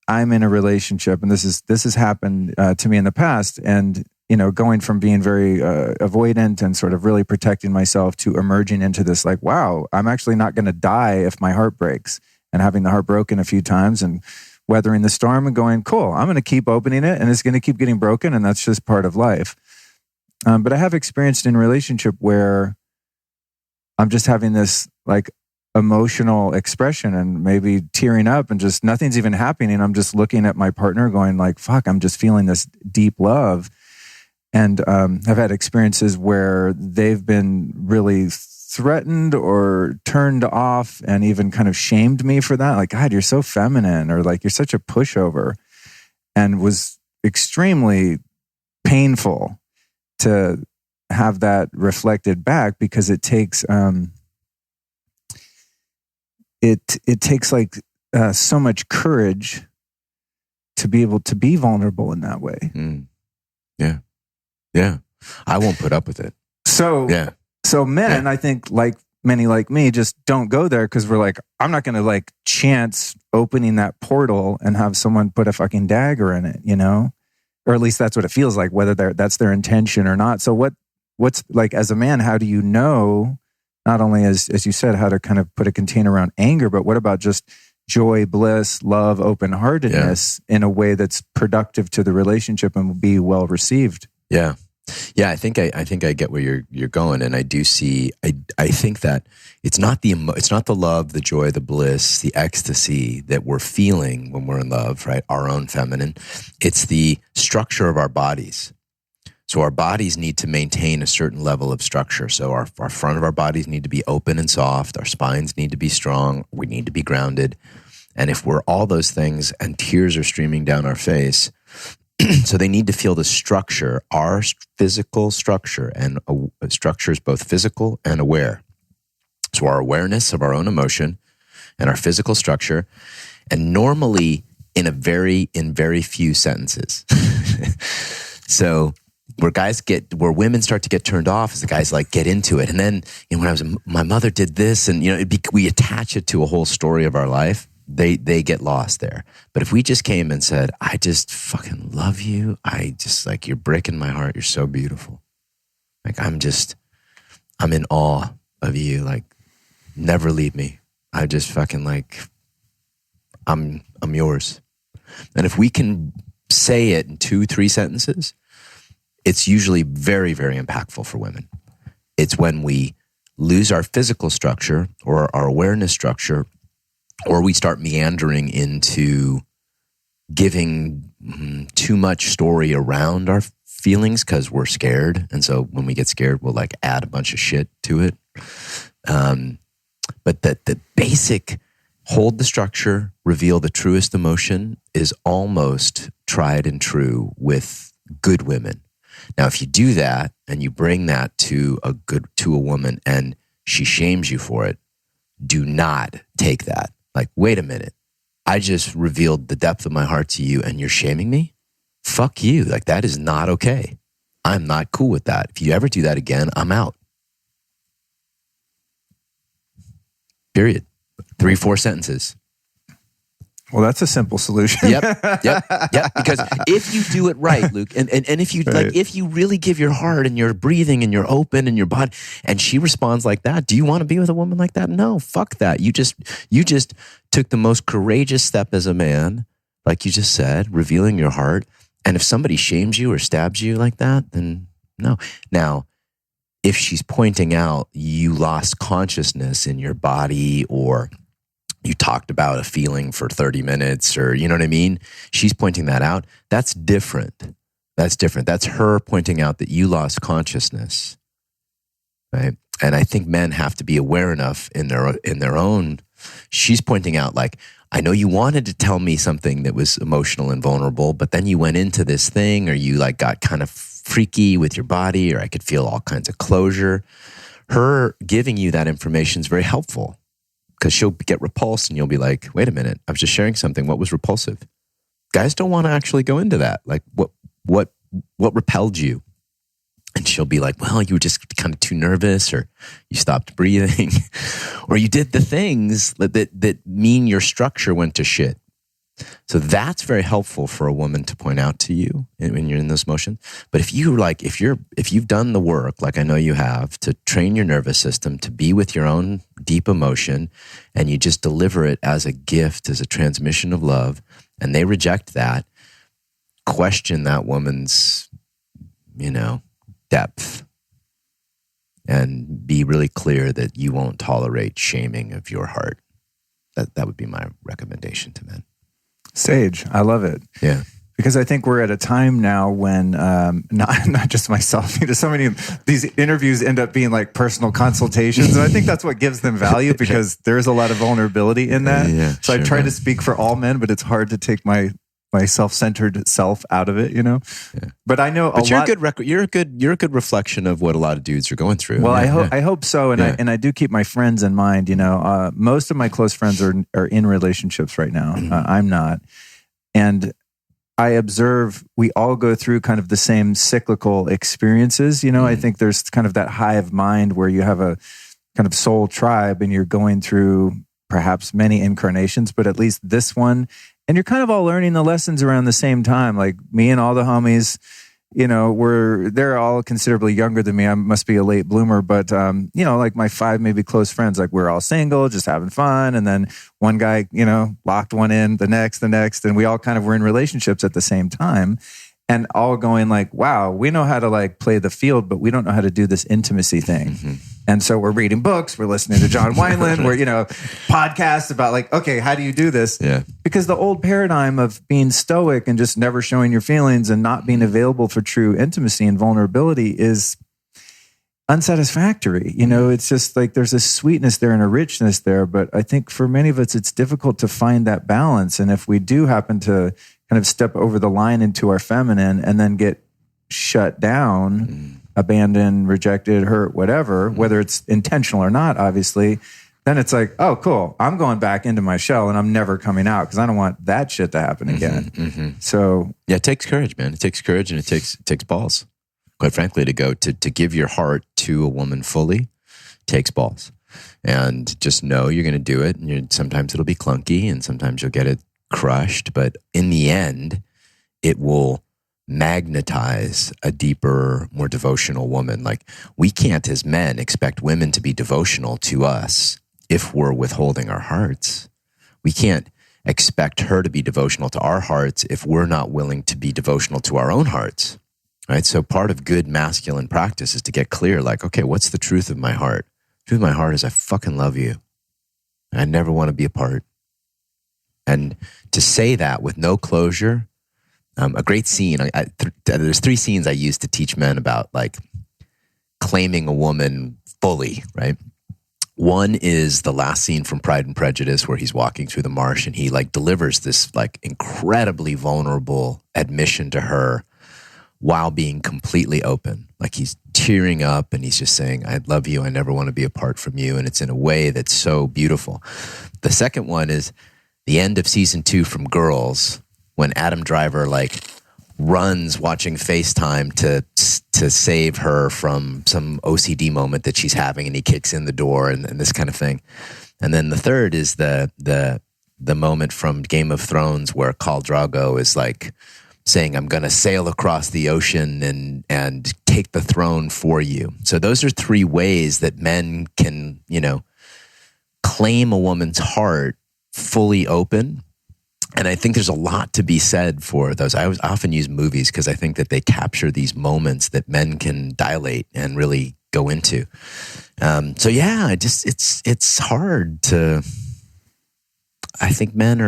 I'm in a relationship, and this has happened to me in the past, and going from being very avoidant and sort of really protecting myself to emerging into this like, wow, I'm actually not going to die if my heart breaks, and having the heart broken a few times and weathering the storm and going, cool, I'm going to keep opening it and it's going to keep getting broken, and that's just part of life. But I have experienced in a relationship where I'm just having this like emotional expression and maybe tearing up and just nothing's even happening. I'm just looking at my partner going like, fuck, I'm just feeling this deep love. And I've had experiences where they've been really threatened or turned off and even kind of shamed me for that. Like, God, you're so feminine, or like, you're such a pushover, and was extremely painful to have that reflected back because it takes it takes like so much courage to be able to be vulnerable in that way. Yeah. I won't put up with it. So men, I think, like many like me, just don't go there because we're like, I'm not going to like chance opening that portal and have someone put a fucking dagger in it, or at least that's what it feels like, whether that's their intention or not. So what's like, as a man, how do you know, not only as you said, how to kind of put a container around anger, but what about just joy, bliss, love, open-heartedness in a way that's productive to the relationship and will be well received? Yeah. I think I get where you're going, and I do see. I think that it's not the love, the joy, the bliss, the ecstasy that we're feeling when we're in love, right? Our own feminine. It's the structure of our bodies. So our bodies need to maintain a certain level of structure. So our front of our bodies need to be open and soft. Our spines need to be strong. We need to be grounded. And if we're all those things and tears are streaming down our face, so they need to feel the structure, our physical structure, and structure is both physical and aware. So our awareness of our own emotion and our physical structure, and normally in very few sentences. So where women start to get turned off is the guys like get into it. And then, when my mother did this, and we attach it to a whole story of our life. They get lost there. But if we just came and said, I just fucking love you. I just like, you're breaking my heart. You're so beautiful. Like, I'm in awe of you. Like, never leave me. I just fucking like, I'm yours. And if we can say it in 2-3 sentences, it's usually very, very impactful for women. It's when we lose our physical structure or our awareness structure, or we start meandering into giving too much story around our feelings because we're scared. And so when we get scared, we'll like add a bunch of shit to it. But the basic hold the structure, reveal the truest emotion is almost tried and true with good women. Now, if you do that and you bring that to a woman and she shames you for it, do not take that. Like, wait a minute, I just revealed the depth of my heart to you and you're shaming me? Fuck you. Like, that is not okay. I'm not cool with that. If you ever do that again, I'm out. Period. 3-4 sentences. Well, that's a simple solution. Yep. Because if you do it right, Luke, and if you right. like, if you really give your heart and you're breathing and you're open and your body, and she responds like that, do you want to be with a woman like that? No, fuck that. You just took the most courageous step as a man, like you just said, revealing your heart. And if somebody shames you or stabs you like that, then no. Now, if she's pointing out you lost consciousness in your body, or you talked about a feeling for 30 minutes, or you know what I mean? She's pointing that out. That's different. That's her pointing out that you lost consciousness, right? And I think men have to be aware enough in their own. She's pointing out, like, I know you wanted to tell me something that was emotional and vulnerable, but then you went into this thing, or you like got kind of freaky with your body, or I could feel all kinds of closure. Her giving you that information is very helpful, because she'll get repulsed and you'll be like, wait a minute, I was just sharing something. What was repulsive? Guys don't want to actually go into that. Like, what repelled you? And she'll be like, well, you were just kind of too nervous, or you stopped breathing, or you did the things that mean your structure went to shit. So that's very helpful for a woman to point out to you when you're in those motions. But if you've done the work, like I know you have, to train your nervous system to be with your own deep emotion, and you just deliver it as a gift, as a transmission of love, and they reject that, question that woman's, depth, and be really clear that you won't tolerate shaming of your heart. That would be my recommendation to men. Sage, I love it. Yeah. Because I think we're at a time now when, not just myself, so many of these interviews end up being like personal consultations. And I think that's what gives them value, because there's a lot of vulnerability in that. Yeah, so sure, I try to speak for all men, but it's hard to take my self-centered self out of it, Yeah. But I know you're a good reflection of what a lot of dudes are going through. Well, I hope so. And I do keep my friends in mind, most of my close friends are in relationships right now. I'm not. And I observe we all go through kind of the same cyclical experiences. I think there's kind of that hive mind where you have a kind of soul tribe and you're going through perhaps many incarnations, but at least this one. And you're kind of all learning the lessons around the same time. Like me and all the homies, they're all considerably younger than me. I must be a late bloomer, but, like my 5 maybe close friends, like we're all single, just having fun. And then one guy, locked one in, the next. And we all kind of were in relationships at the same time, and all going like, wow, we know how to like play the field, but we don't know how to do this intimacy thing. Mm-hmm. And so we're reading books, we're listening to John Wineland, we're, podcasts about like, okay, how do you do this? Yeah. Because the old paradigm of being stoic and just never showing your feelings and not being available for true intimacy and vulnerability is, unsatisfactory. It's just like there's a sweetness there and a richness there. But I think for many of us, it's difficult to find that balance. And if we do happen to kind of step over the line into our feminine and then get shut down, abandoned, rejected, hurt, whatever, whether it's intentional or not, obviously, then it's like, oh, cool. I'm going back into my shell and I'm never coming out because I don't want that shit to happen again. So yeah, it takes courage, man. It takes courage and it takes balls. Quite frankly, to go to give your heart to a woman fully takes balls. And just know you're going to do it. And sometimes it'll be clunky and sometimes you'll get it crushed. But in the end, it will magnetize a deeper, more devotional woman. Like, we can't as men expect women to be devotional to us if we're withholding our hearts. We can't expect her to be devotional to our hearts if we're not willing to be devotional to our own hearts. Right? So part of good masculine practice is to get clear, like, okay, what's the truth of my heart? The truth of my heart is I fucking love you. I never want to be apart. And to say that with no closure, a great scene, there's 3 scenes I use to teach men about like claiming a woman fully, right? One is the last scene from Pride and Prejudice where he's walking through the marsh and he like delivers this like incredibly vulnerable admission to her while being completely open. Like he's tearing up and he's just saying, I love you. I never want to be apart from you. And it's in a way that's so beautiful. The second one is the end of season 2 from Girls, when Adam Driver like runs watching FaceTime to save her from some OCD moment that she's having, and he kicks in the door and this kind of thing. And then the third is the moment from Game of Thrones where Khal Drogo is like saying, I'm going to sail across the ocean and take the throne for you. So those are 3 ways that men can, claim a woman's heart fully open. And I think there's a lot to be said for those. I often use movies because I think that they capture these moments that men can dilate and really go into. So yeah, it's hard to, I think men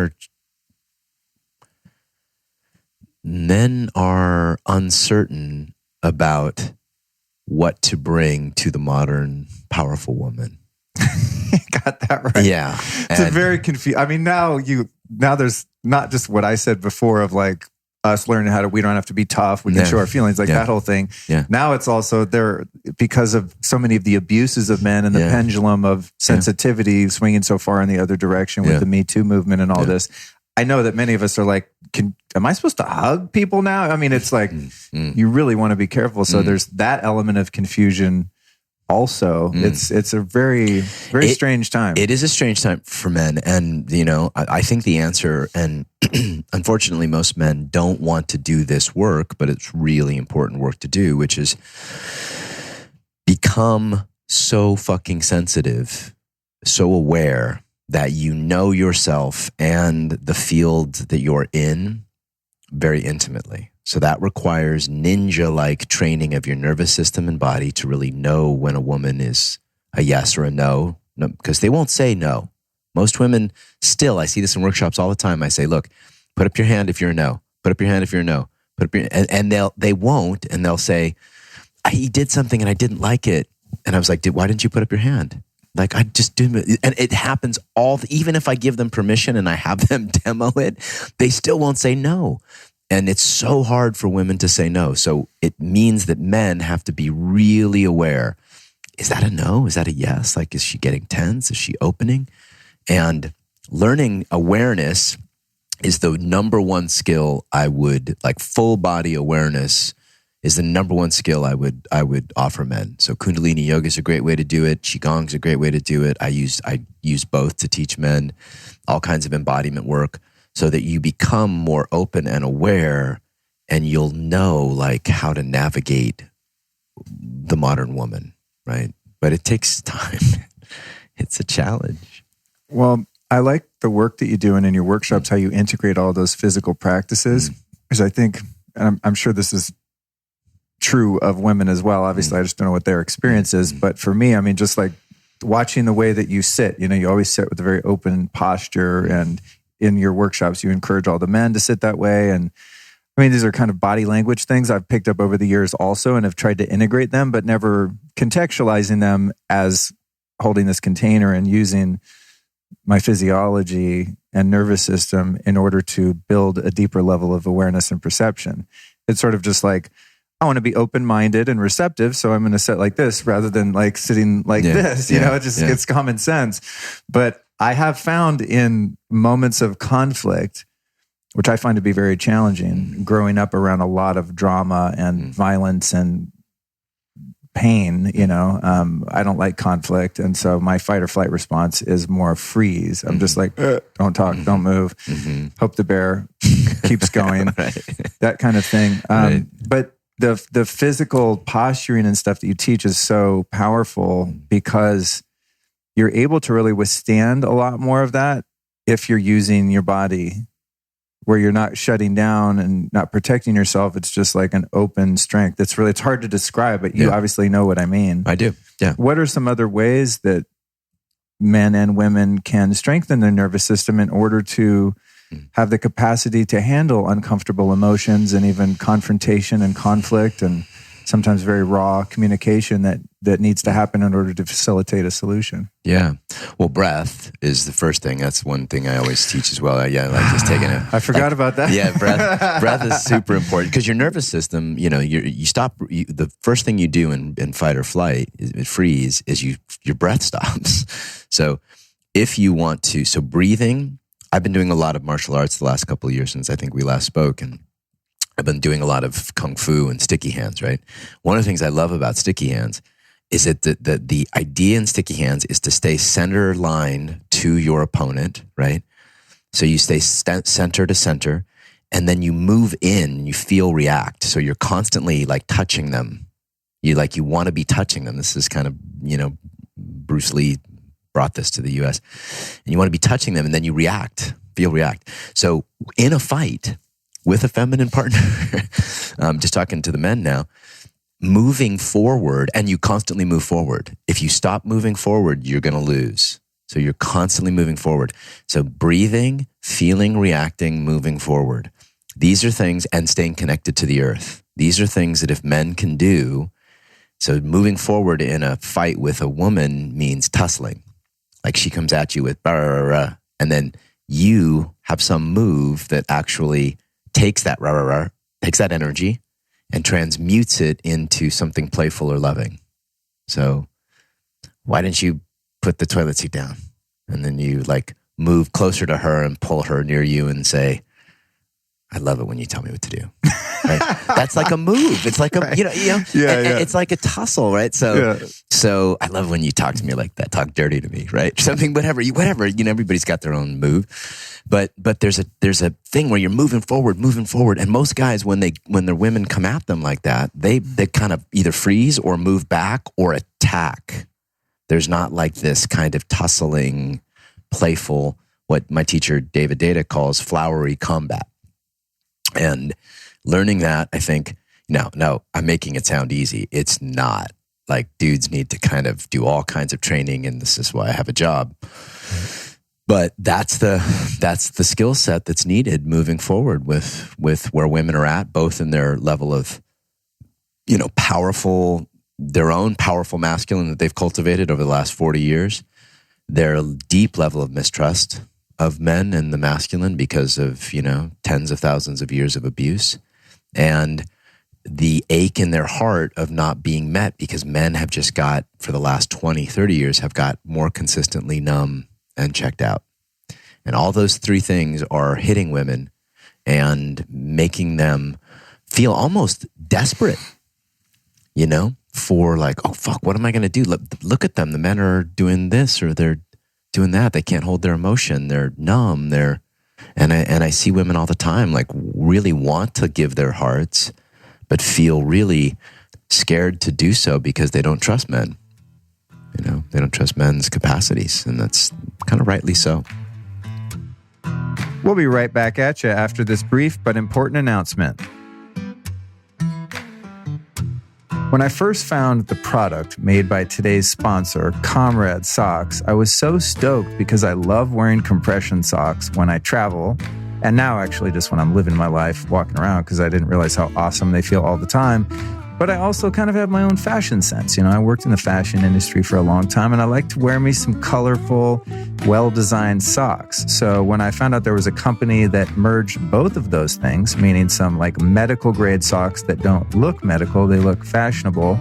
are uncertain about what to bring to the modern powerful woman. Got that right. Yeah. It's a very confusing. I mean, now there's not just what I said before of like us learning we don't have to be tough. We can show our feelings, like that whole thing. Yeah. Now it's also there because of so many of the abuses of men and the pendulum of sensitivity swinging so far in the other direction with the Me Too movement and all this. I know that many of us are like, am I supposed to hug people now? I mean, it's like, you really want to be careful. So there's that element of confusion also. It's a very, very strange time. It is a strange time for men. And, I think the answer, and unfortunately most men don't want to do this work, but it's really important work to do, which is become so fucking sensitive, so aware that you know yourself and the field that you're in very intimately. So that requires ninja-like training of your nervous system and body to really know when a woman is a yes or a no, because they won't say no. Most women still, I see this in workshops all the time. I say, look, put up your hand if you're a no. Put up your hand if you're a no. Put up your, and they won't, and they'll say, he did something and I didn't like it. And I was like, why didn't you put up your hand? Like, I just do, and it happens even if I give them permission and I have them demo it, they still won't say no. And it's so hard for women to say no. So it means that men have to be really aware. Is that a no? Is that a yes? Like, is she getting tense? Is she opening? And learning awareness is the number one skill full body awareness is the number one skill I would offer men. So Kundalini yoga is a great way to do it. Qigong is a great way to do it. I use both to teach men all kinds of embodiment work so that you become more open and aware, and you'll know like how to navigate the modern woman, right? But it takes time. It's a challenge. Well, I like the work that you do and in your workshops, how you integrate all those physical practices, because I think, and I'm sure this is true of women as well. Obviously, I just don't know what their experience is. But for me, I mean, just like watching the way that you sit, you always sit with a very open posture, and in your workshops, you encourage all the men to sit that way. And I mean, these are kind of body language things I've picked up over the years also, and have tried to integrate them, but never contextualizing them as holding this container and using my physiology and nervous system in order to build a deeper level of awareness and perception. It's sort of just like, I want to be open-minded and receptive, so I'm going to sit like this rather than like sitting like this. You know, it's common sense. But I have found in moments of conflict, which I find to be very challenging, growing up around a lot of drama and violence and pain, I don't like conflict. And so my fight or flight response is more freeze. I'm just like, don't talk, don't move. Hope the bear keeps going, that kind of thing. But the physical posturing and stuff that you teach is so powerful because you're able to really withstand a lot more of that if you're using your body, where you're not shutting down and not protecting yourself. It's just like an open strength. It's hard to describe, but you obviously know what I mean. I do. Yeah. What are some other ways that men and women can strengthen their nervous system in order to have the capacity to handle uncomfortable emotions and even confrontation and conflict and sometimes very raw communication that needs to happen in order to facilitate a solution? Yeah. Well, breath is the first thing. That's one thing I always teach as well. I like just taking it. I forgot about that. Yeah, breath is super important because your nervous system, you stop. The first thing you do in fight or flight, freeze, is your breath stops. So if you want to, breathing, I've been doing a lot of martial arts the last couple of years since I think we last spoke, and I've been doing a lot of kung fu and sticky hands, right? One of the things I love about sticky hands is that the idea in sticky hands is to stay center line to your opponent, right? So you stay center to center, and then you move in, you feel react. So you're constantly like touching them. You want to be touching them. This is kind of, Bruce Lee brought this to the US. And you want to be touching them, and then you feel react. So in a fight with a feminine partner, I'm just talking to the men now, moving forward, and you constantly move forward. If you stop moving forward, you're going to lose. So you're constantly moving forward. So breathing, feeling, reacting, moving forward. These are things, and staying connected to the earth. These are things that if men can do, so moving forward in a fight with a woman means tussling. Like she comes at you with, and then you have some move that actually takes that takes that energy and transmutes it into something playful or loving. So why didn't you put the toilet seat down? And then you move closer to her and pull her near you and say, I love it when you tell me what to do. Right? That's like a move. It's like a, it's like a tussle, right? So I love when you talk to me like that, talk dirty to me, right? Something, whatever, everybody's got their own move. But there's a thing where you're moving forward. And most guys, when their women come at them like that, they kind of either freeze or move back or attack. There's not like this kind of tussling, playful, what my teacher David Deida calls flowery combat. And learning that, I think, no, I'm making it sound easy. It's not. Like, dudes need to kind of do all kinds of training, and this is why I have a job. But that's the skill set that's needed moving forward with where women are at, both in their level of, their own powerful masculine that they've cultivated over the last 40 years, their deep level of mistrust of men and the masculine because of, tens of thousands of years of abuse, and the ache in their heart of not being met because men have just got, for the last 20, 30 years, have got more consistently numb and checked out. And all those three things are hitting women and making them feel almost desperate, for like, oh, fuck, what am I going to do? Look at them. The men are doing this or they're doing that. They can't hold their emotion. They're numb. And I see women all the time, like, really want to give their hearts, but feel really scared to do so because they don't trust men. They don't trust men's capacities, and that's kind of rightly so. We'll be right back at you after this brief but important announcement. When I first found the product made by today's sponsor, Comrade Socks, I was so stoked because I love wearing compression socks when I travel, and now actually just when I'm living my life, walking around, because I didn't realize how awesome they feel all the time. But I also kind of have my own fashion sense. You know, I worked in the fashion industry for a long time, and I like to wear me some colorful, well-designed socks. So when I found out there was a company that merged both of those things, meaning some like medical grade socks that don't look medical, they look fashionable,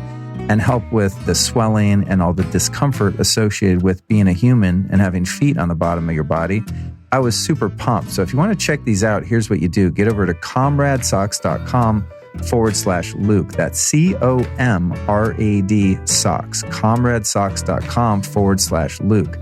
and help with the swelling and all the discomfort associated with being a human and having feet on the bottom of your body, I was super pumped. So if you want to check these out, here's what you do. Get over to comradesocks.com/Luke. That's COMRAD socks. comradesocks.com/Luke.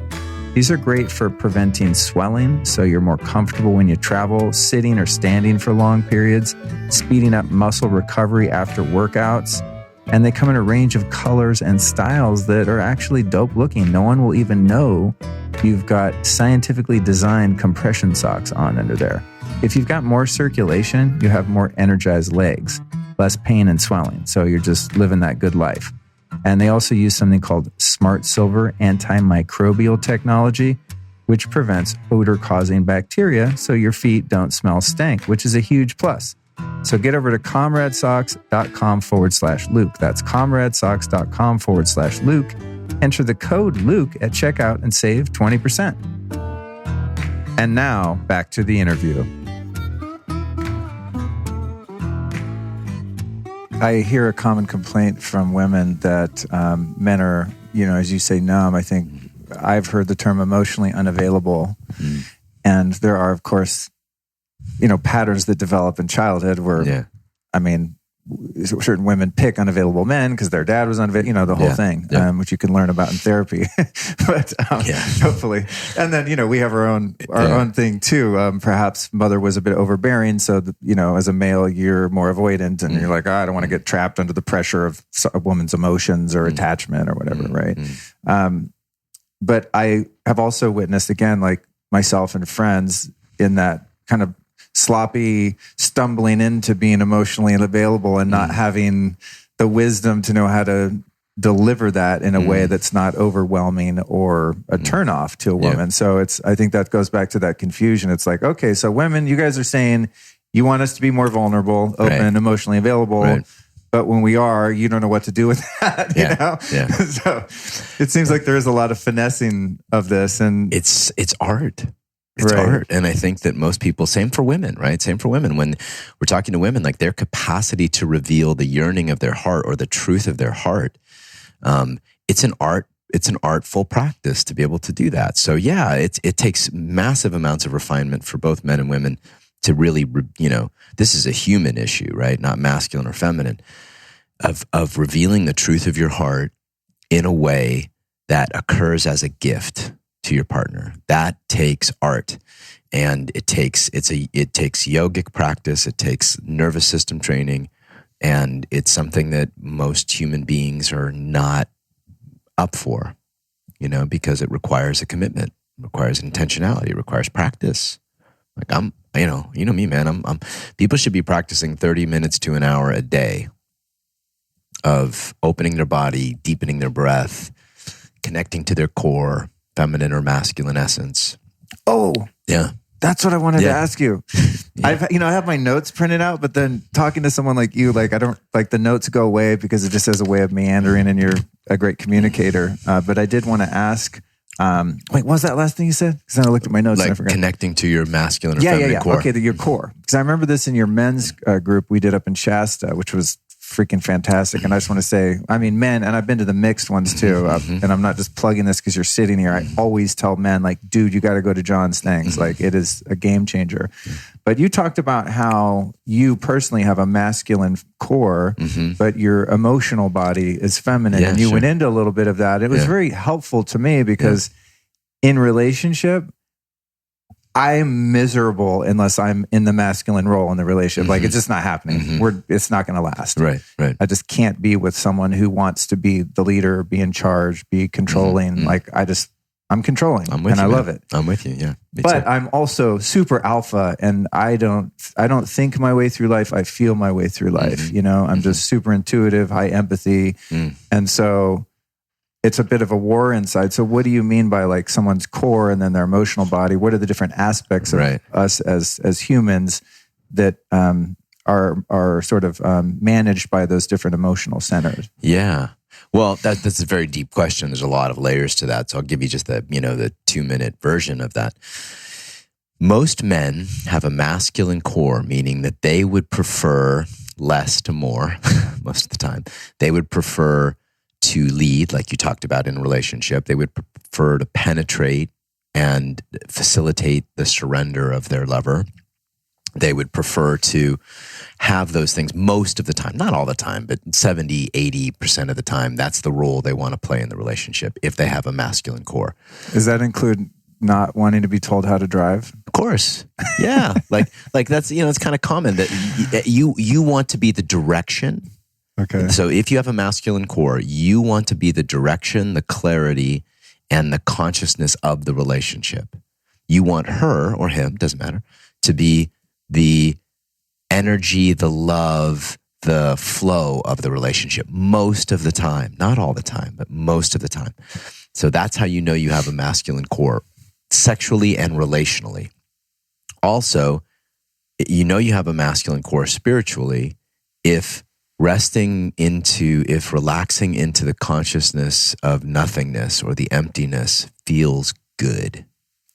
These are great for preventing swelling, so you're more comfortable when you travel, sitting or standing for long periods, speeding up muscle recovery after workouts. And they come in a range of colors and styles that are actually dope looking. No one will even know you've got scientifically designed compression socks on under there. If you've got more circulation, you have more energized legs, less pain and swelling. So you're just living that good life. And they also use something called Smart Silver antimicrobial technology, which prevents odor-causing bacteria so your feet don't smell stank, which is a huge plus. So get over to comradesocks.com/Luke. That's comradesocks.com/Luke. Enter the code Luke at checkout and save 20%. And now back to the interview. I hear a common complaint from women that men are, you know, as you say, numb. I think I've heard the term emotionally unavailable. And there are, of course, you know, patterns that develop in childhood where, I mean, certain women pick unavailable men because their dad was unavailable, you know, the whole thing, which you can learn about in therapy, but hopefully. And then, you know, we have our own thing too. Perhaps mother was a bit overbearing. So, that, you know, as a male, you're more avoidant and you're like, I don't want to get trapped under the pressure of a woman's emotions or attachment or whatever. Right. But I have also witnessed, again, like myself and friends in that kind of sloppy stumbling into being emotionally unavailable and not having the wisdom to know how to deliver that in a way that's not overwhelming or a turnoff to a woman. So I think that goes back to that confusion. It's like, okay, so women, you guys are saying you want us to be more vulnerable, open, emotionally available. But when we are, you don't know what to do with that, you know? So it seems like there is a lot of finessing of this, and it's art. It's art. And I think that most people, same for women, right? Same for women. When we're talking to women, like their capacity to reveal the yearning of their heart or the truth of their heart, it's an art. It's an artful practice to be able to do that. So yeah, it takes massive amounts of refinement for both men and women to really, you know, this is a human issue, right? Not masculine or feminine, of revealing the truth of your heart in a way that occurs as a gift to your partner. That takes art, and it takes yogic practice. It takes nervous system training, and it's something that most human beings are not up for, you know, because it requires a commitment, requires intentionality, requires practice. Like you know me, man. People should be practicing 30 minutes to an hour a day of opening their body, deepening their breath, connecting to their core, feminine or masculine essence. Oh, yeah. That's what I wanted to ask you. I have my notes printed out, but then talking to someone like you, like I don't like the notes go away because it just has a way of meandering, and you're a great communicator. But I did want to ask, wait, what was that last thing you said? Because then I looked at my notes and I forgot. Connecting to your masculine or feminine core. Okay, your core. Because I remember this in your men's group we did up in Shasta, which was freaking fantastic. And I just want to say, I mean, men, and I've been to the mixed ones too, and I'm not just plugging this because you're sitting here. I always tell men, like, dude, you got to go to John's things. Like, it is a game changer. But you talked about how you personally have a masculine core, but your emotional body is feminine. And you went into a little bit of that. It was very helpful to me because in relationship, I'm miserable unless I'm in the masculine role in the relationship. Like, it's just not happening. It's not going to last. Right. I just can't be with someone who wants to be the leader, be in charge, be controlling. Like, I'm controlling. I'm with you, I man. love it. I'm with you. Yeah. But I'm also super alpha, and I don't think my way through life. I feel my way through life. You know, I'm just super intuitive, high empathy. And so it's a bit of a war inside. So what do you mean by like someone's core and then their emotional body? What are the different aspects of us as humans that are sort of managed by those different emotional centers? Yeah. Well, that's a very deep question. There's a lot of layers to that. So I'll give you just the 2-minute version of that. Most men have a masculine core, meaning that they would prefer less to more most of the time. They would prefer to lead, like you talked about in a relationship. They would prefer to penetrate and facilitate the surrender of their lover. They would prefer to have those things most of the time, not all the time, but 70, 80% of the time. That's the role they want to play in the relationship if they have a masculine core. Does that include not wanting to be told how to drive? Of course. Yeah. like that's, it's kind of common that you want to be the direction. Okay. So if you have a masculine core, you want to be the direction, the clarity, and the consciousness of the relationship. You want her or him, doesn't matter, to be the energy, the love, the flow of the relationship most of the time. Not all the time, but most of the time. So that's how you know you have a masculine core, sexually and relationally. Also, you know you have a masculine core spiritually if relaxing into the consciousness of nothingness or the emptiness feels good.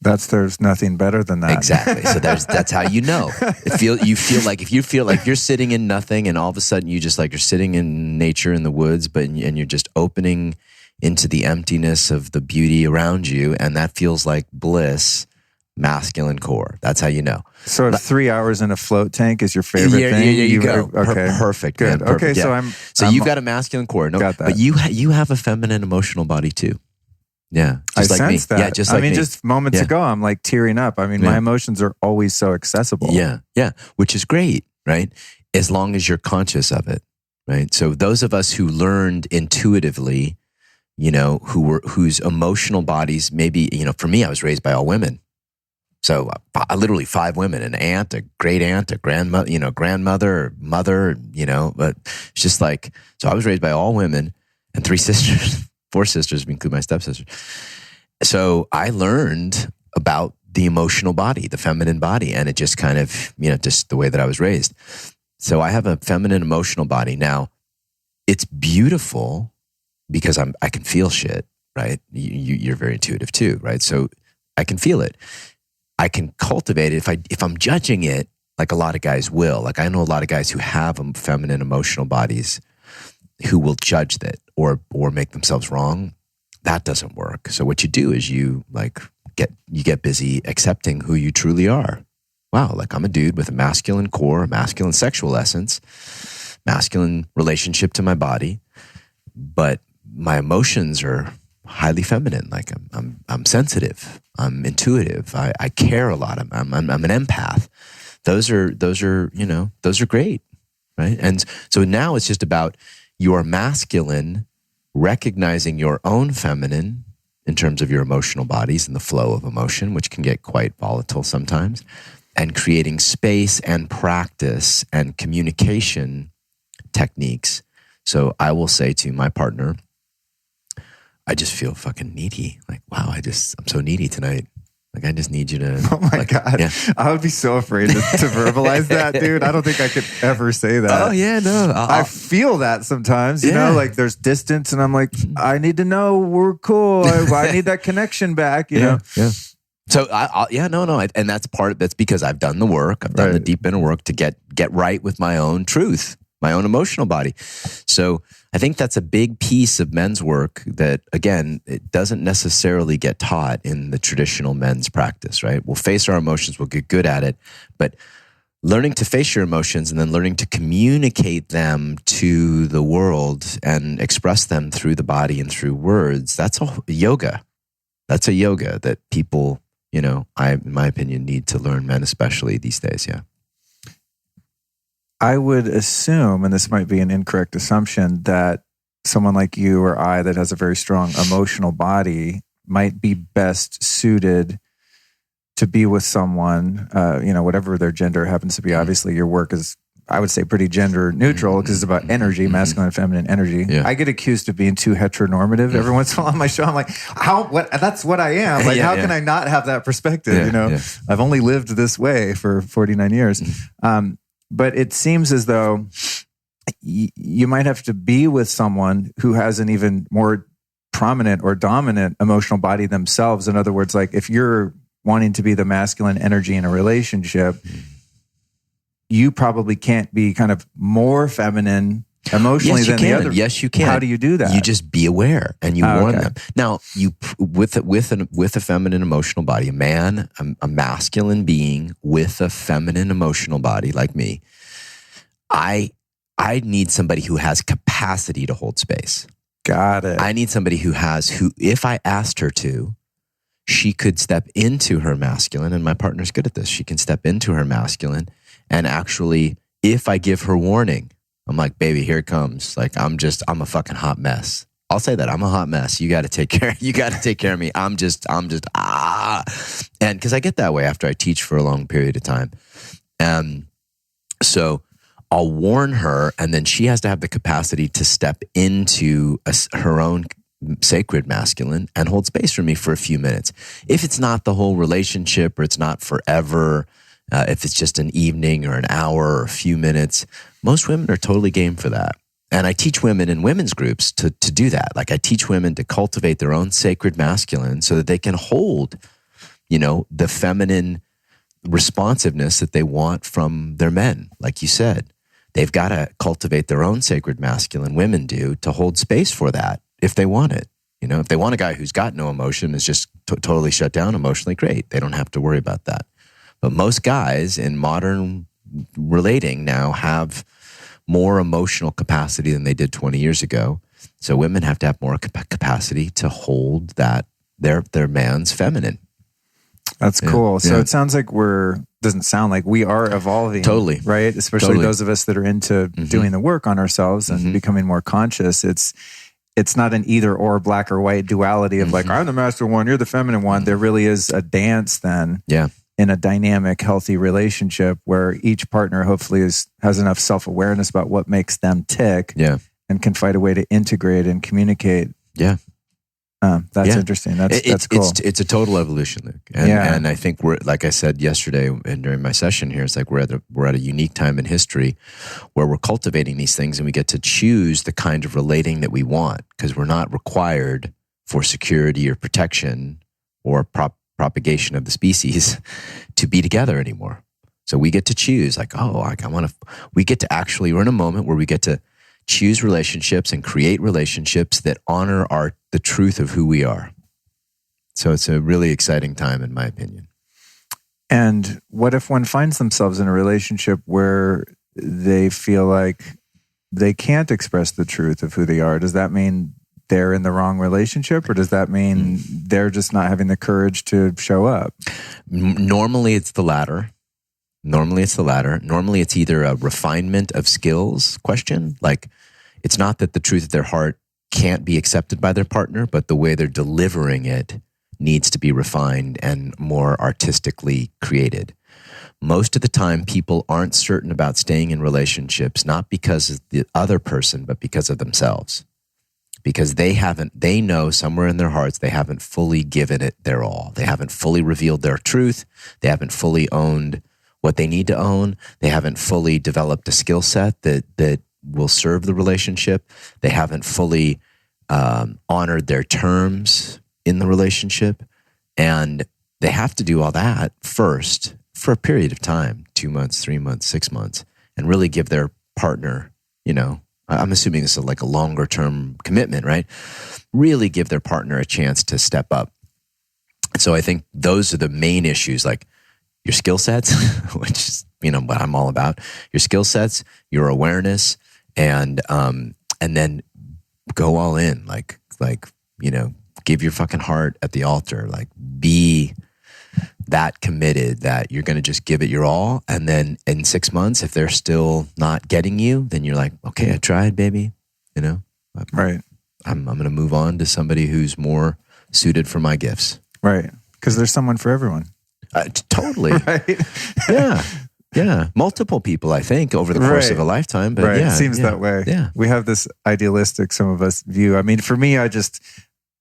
There's nothing better than that. Exactly. So that's how you know. You feel like you're sitting in nothing, and all of a sudden you just like you're sitting in nature in the woods, and you're just opening into the emptiness of the beauty around you, and that feels like bliss. Masculine core. That's how you know. So if 3 hours in a float tank is your favorite thing? Yeah, you go. Okay. Perfect. Good. Man, perfect. Okay, yeah. so you've got a masculine core. No, got that. But you have a feminine emotional body too. Yeah. Just I sense that. Yeah, just like me. Just moments ago, I'm like tearing up. I mean, my emotions are always so accessible. Yeah. Yeah. Which is great, right? As long as you're conscious of it, right? So those of us who learned intuitively, whose emotional bodies, maybe, for me, I was raised by all women. So literally 5 women, an aunt, a great aunt, a grandmother, mother, but it's just like, so I was raised by all women and 3 sisters, 4 sisters, including my stepsister. So I learned about the emotional body, the feminine body, and it just kind of, just the way that I was raised. So I have a feminine emotional body. Now, it's beautiful because I can feel shit, right? You're very intuitive too, right? So I can feel it. I can cultivate it if I'm judging it, like a lot of guys will. Like I know a lot of guys who have feminine emotional bodies who will judge that or make themselves wrong. That doesn't work. So what you do is you get busy accepting who you truly are. Wow, like I'm a dude with a masculine core, a masculine sexual essence, masculine relationship to my body, but my emotions are highly feminine. Like I'm sensitive. I'm intuitive. I care a lot. I'm an empath. Those are great, right? And so now it's just about your masculine recognizing your own feminine in terms of your emotional bodies and the flow of emotion, which can get quite volatile sometimes, and creating space and practice and communication techniques. So I will say to my partner, I just feel fucking needy. Like, wow, I'm so needy tonight. Like, I just need you to. Oh my God. Yeah. I would be so afraid to verbalize that, dude. I don't think I could ever say that. Oh, yeah, no. I feel that sometimes, you know, like there's distance and I'm like, I need to know we're cool. I need that connection back, you know? Yeah. So, and that's because I've done the work. I've done the deep inner work to get right with my own truth, my own emotional body. So I think that's a big piece of men's work that, again, it doesn't necessarily get taught in the traditional men's practice, right? We'll face our emotions, we'll get good at it, but learning to face your emotions and then learning to communicate them to the world and express them through the body and through words, that's a yoga. That's a yoga that people, in my opinion, need to learn, men especially these days, yeah. I would assume, and this might be an incorrect assumption, that someone like you or I that has a very strong emotional body might be best suited to be with someone, whatever their gender happens to be. Obviously, your work is, I would say, pretty gender neutral because it's about energy, masculine and feminine energy. Yeah. I get accused of being too heteronormative every once in a while on my show. I'm like, that's what I am. Like, how can I not have that perspective? I've only lived this way for 49 years. But it seems as though you might have to be with someone who has an even more prominent or dominant emotional body themselves. In other words, like if you're wanting to be the masculine energy in a relationship, you probably can't be kind of more feminine emotionally than the other. Yes, you can. How do you do that? You just be aware and you warn them. Now, you with a feminine emotional body, a man, a masculine being with a feminine emotional body like me, I need somebody who has capacity to hold space. Got it. I need somebody who if I asked her to, she could step into her masculine, and my partner's good at this. She can step into her masculine, and actually, if I give her warning, I'm like, baby, here it comes. Like, I'm a fucking hot mess. I'll say that I'm a hot mess. You got to take care of me. I'm just, and because I get that way after I teach for a long period of time. So I'll warn her, and then she has to have the capacity to step into her own sacred masculine and hold space for me for a few minutes. If it's not the whole relationship, or it's not forever, if it's just an evening or an hour or a few minutes, most women are totally game for that. And I teach women in women's groups to do that. Like, I teach women to cultivate their own sacred masculine so that they can hold, the feminine responsiveness that they want from their men. Like you said, they've got to cultivate their own sacred masculine, women do, to hold space for that if they want it. If they want a guy who's got no emotion, is just totally shut down emotionally, great. They don't have to worry about that. But most guys in modern relating now have more emotional capacity than they did 20 years ago. So women have to have more capacity to hold that their man's feminine. That's cool. So it sounds like doesn't sound like we are evolving. Totally. Right? Especially those of us that are into doing the work on ourselves and becoming more conscious. It's not an either or, black or white duality of like, I'm the masculine one, you're the feminine one. There really is a dance then. Yeah. In a dynamic, healthy relationship where each partner hopefully has enough self-awareness about what makes them tick, and can find a way to integrate and communicate. Yeah. That's interesting. That's cool. It's a total evolution, Luke. And I think we're, like I said yesterday and during my session here, it's like we're at a unique time in history where we're cultivating these things, and we get to choose the kind of relating that we want, because we're not required for security or protection or propagation of the species to be together anymore. So we get to choose, like, we're in a moment where we get to choose relationships and create relationships that honor the truth of who we are. So it's a really exciting time, in my opinion. And what if one finds themselves in a relationship where they feel like they can't express the truth of who they are? Does that mean they're in the wrong relationship, or does that mean they're just not having the courage to show up? Normally it's the latter. Normally it's either a refinement of skills question. Like, it's not that the truth of their heart can't be accepted by their partner, but the way they're delivering it needs to be refined and more artistically created. Most of the time, people aren't certain about staying in relationships, not because of the other person, but because of themselves. Because they know somewhere in their hearts, they haven't fully given it their all. They haven't fully revealed their truth. They haven't fully owned what they need to own. They haven't fully developed a skill set that will serve the relationship. They haven't fully honored their terms in the relationship. And they have to do all that first for a period of time, 2 months, 3 months, 6 months, and really give their partner, I'm assuming this is like a longer term commitment, right? Really give their partner a chance to step up. So I think those are the main issues, like your skill sets, which is, what I'm all about, your skill sets, your awareness, and then go all in, like, give your fucking heart at the altar, like be that committed that you're going to just give it your all. And then in 6 months, if they're still not getting you, then you're like, okay, I tried, baby. Right. I'm going to move on to somebody who's more suited for my gifts. Right. Because there's someone for everyone. Totally. Right. Yeah. Multiple people, I think, over the course of a lifetime. But it seems that way. Yeah. We have this idealistic, some of us, view. I mean, for me, I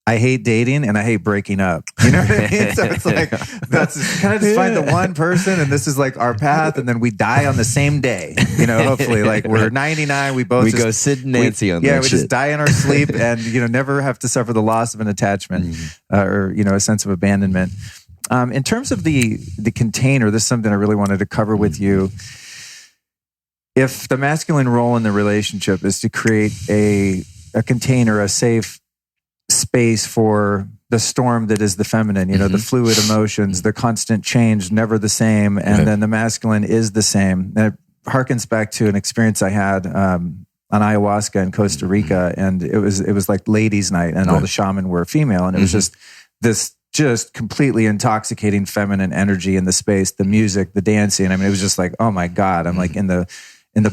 I hate dating and I hate breaking up. You know what I mean? So it's like, can I just find the one person and this is like our path, and then we die on the same day. You know, hopefully, like we're 99, we both go Sid and Nancy on that. Yeah, we just die in our sleep and, you know, never have to suffer the loss of an attachment or, you know, a sense of abandonment. In terms of the container, this is something I really wanted to cover with you. If the masculine role in the relationship is to create a container, a safe space for the storm that is the feminine, you know, the fluid emotions, the constant change, never the same, and then the masculine is the same. And it harkens back to an experience I had on ayahuasca in Costa Rica, and it was like ladies' night, and all the shaman were female, and it was just this completely intoxicating feminine energy in the space, the music, the dancing. I mean, it was just like, oh my God, I'm like in the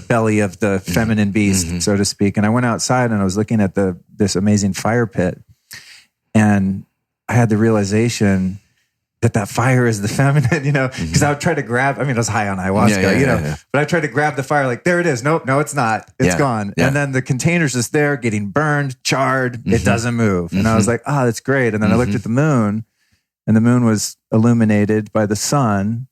belly of the feminine beast, so to speak. And I went outside and I was looking at this amazing fire pit, and I had the realization that fire is the feminine, you know, because I would try to grab, I mean, I was high on ayahuasca, but I tried to grab the fire, like, there it is. Nope, no, it's not. It's gone. Yeah. And then the container's just there getting burned, charred. It doesn't move. And I was like, oh, that's great. And then I looked at the moon, and the moon was illuminated by the sun.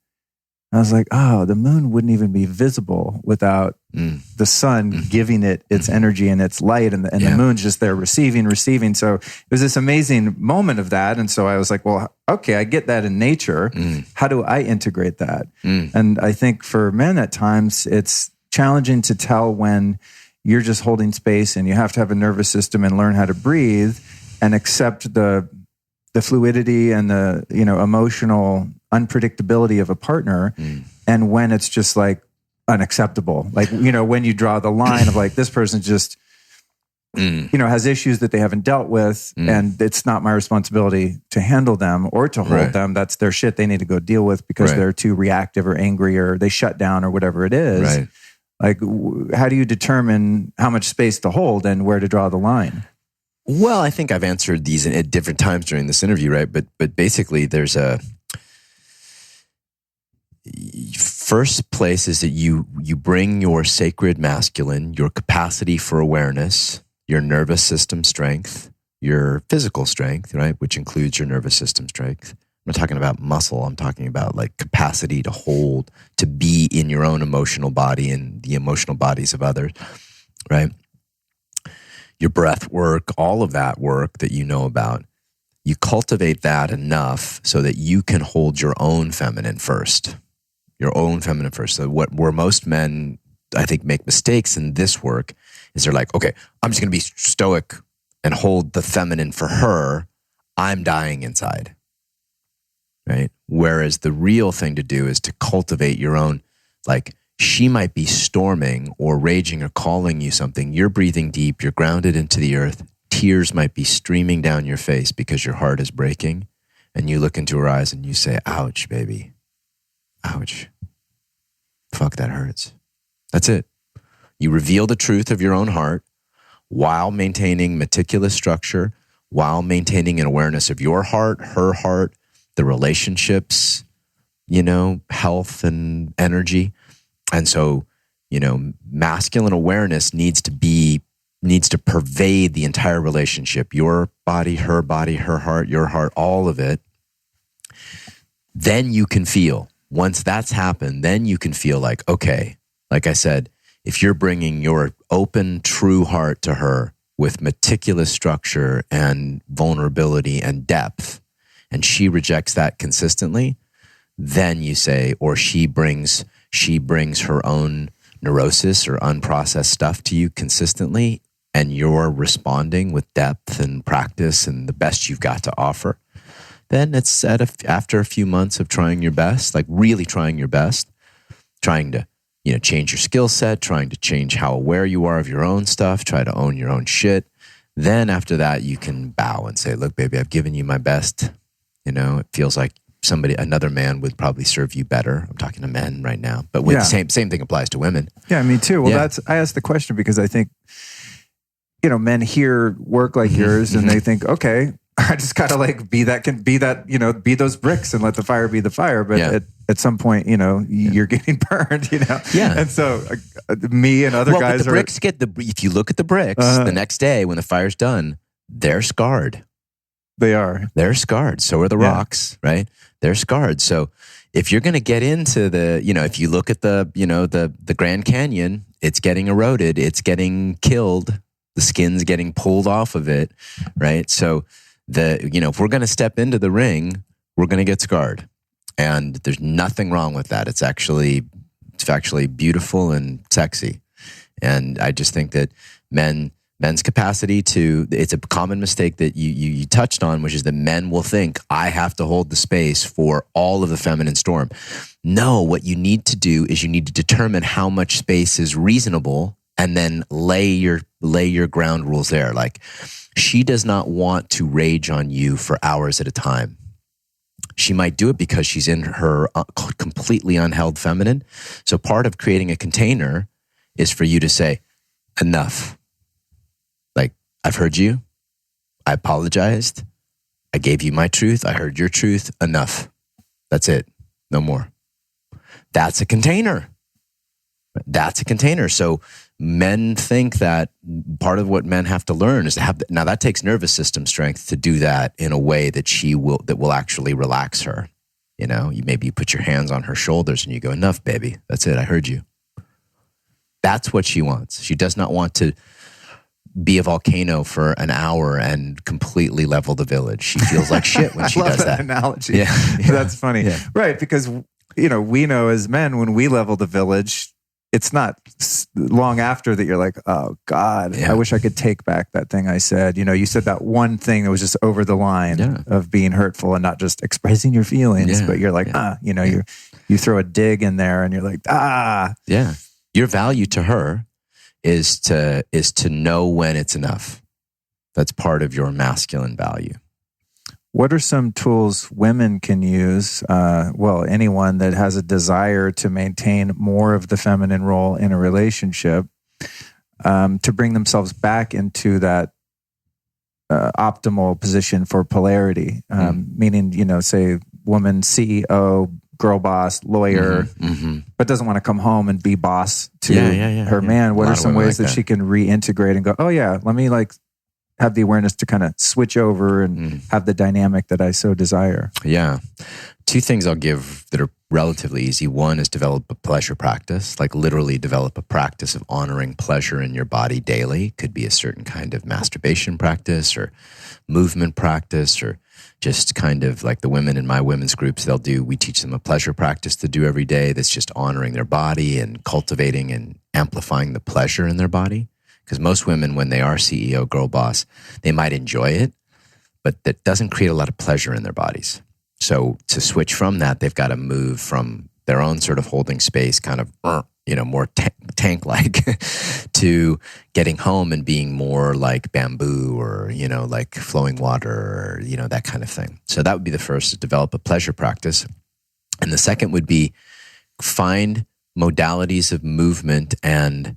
I was like, oh, the moon wouldn't even be visible without the sun giving it its energy and its light, and the moon's just there receiving. So it was this amazing moment of that. And so I was like, well, okay, I get that in nature. How do I integrate that? And I think for men at times, it's challenging to tell when you're just holding space and you have to have a nervous system and learn how to breathe and accept the fluidity and the, you know, emotional unpredictability of a partner, and when it's just like unacceptable. Like, you know, when you draw the line of like, this person just, you know, has issues that they haven't dealt with, and it's not my responsibility to handle them or to hold them. That's their shit they need to go deal with because they're too reactive or angry or they shut down or whatever it is. Like, how do you determine how much space to hold and where to draw the line? Well, I think I've answered these at different times during this interview, right? But basically, there's a first place is that you bring your sacred masculine, your capacity for awareness, your nervous system strength, your physical strength, right? Which includes your nervous system strength. I'm not talking about muscle. I'm talking about like capacity to hold, to be in your own emotional body and the emotional bodies of others, right? Your breath work, all of that work that you know about, you cultivate that enough so that you can hold your own feminine first. So where most men, I think, make mistakes in this work is they're like, okay, I'm just going to be stoic and hold the feminine for her. I'm dying inside, right? Whereas the real thing to do is to cultivate your own, like, she might be storming or raging or calling you something. You're breathing deep. You're grounded into the earth. Tears might be streaming down your face because your heart is breaking. And you look into her eyes and you say, ouch, baby. Ouch. Fuck, that hurts. That's it. You reveal the truth of your own heart while maintaining meticulous structure, while maintaining an awareness of your heart, her heart, the relationships, you know, health and energy. And so, you know, masculine awareness needs to pervade the entire relationship, your body, her heart, your heart, all of it. Then you can feel. Once that's happened, then you can feel like, okay, like I said, if you're bringing your open, true heart to her with meticulous structure and vulnerability and depth, and she rejects that consistently, then you say, or she brings her own neurosis or unprocessed stuff to you consistently, and you're responding with depth and practice and the best you've got to offer, then it's after a few months of trying your best, like really trying your best, trying to, you know, change your skill set, trying to change how aware you are of your own stuff, try to own your own shit. Then after that, you can bow and say, look, baby, I've given you my best. You know, it feels like another man would probably serve you better. I'm talking to men right now, but with the same thing applies to women. Yeah, me too. Well, I asked the question because I think, you know, men hear work like yours and they think, okay, I just gotta like be that, you know, be those bricks and let the fire be the fire. But at some point, you know, you're getting burned, you know? Yeah. And so me and other guys but the bricks if you look at the bricks the next day when the fire's done, they're scarred. They are. They're scarred. So are the rocks, right? They're scarred. So if you're going to get into if you look at the Grand Canyon, it's getting eroded, it's getting killed, the skin's getting pulled off of it, right? So if we're going to step into the ring, we're going to get scarred. And there's nothing wrong with that. It's actually beautiful and sexy. And I just think that men's capacity it's a common mistake that you touched on, which is that men will think, I have to hold the space for all of the feminine storm. No, what you need to do is you need to determine how much space is reasonable and then lay your ground rules there. Like, she does not want to rage on you for hours at a time. She might do it because she's in her completely unheld feminine. So part of creating a container is for you to say, enough. Like, I've heard you. I apologized. I gave you my truth. I heard your truth. Enough. That's it. No more. That's a container. That's a container. So men think that part of what men have to learn is to have, now that takes nervous system strength to do that in a way that that will actually relax her. Maybe you put your hands on her shoulders and you go, enough, baby. That's it. I heard you. That's what she wants. She does not want to be a volcano for an hour and completely level the village. She feels like shit when she does that. Analogy. Yeah. That's funny. Yeah. Right. Because, we know as men, when we level the village, it's not long after that you're like, oh God, I wish I could take back that thing I said. You said that one thing that was just over the line of being hurtful and not just expressing your feelings, but you're like, you throw a dig in there and you're like, Yeah. Your value to her is to know when it's enough. That's part of your masculine value. What are some tools women can use? Anyone that has a desire to maintain more of the feminine role in a relationship, to bring themselves back into that optimal position for polarity. Meaning, say, woman CEO, girl boss, lawyer, but doesn't want to come home and be boss to her man. What are some ways that she can reintegrate and go, oh yeah, let me have the awareness to kind of switch over and have the dynamic that I so desire? Yeah. Two things I'll give that are relatively easy. One is develop a pleasure practice, like literally develop a practice of honoring pleasure in your body daily. Could be a certain kind of masturbation practice or movement practice, or just kind of like the women in my women's groups, we teach them a pleasure practice to do every day that's just honoring their body and cultivating and amplifying the pleasure in their body. Because most women, when they are CEO, girl boss, they might enjoy it, but that doesn't create a lot of pleasure in their bodies. So to switch from that, they've got to move from their own sort of holding space, kind of, more tank-like, to getting home and being more like bamboo or, like flowing water or, that kind of thing. So that would be the first, to develop a pleasure practice. And the second would be find modalities of movement and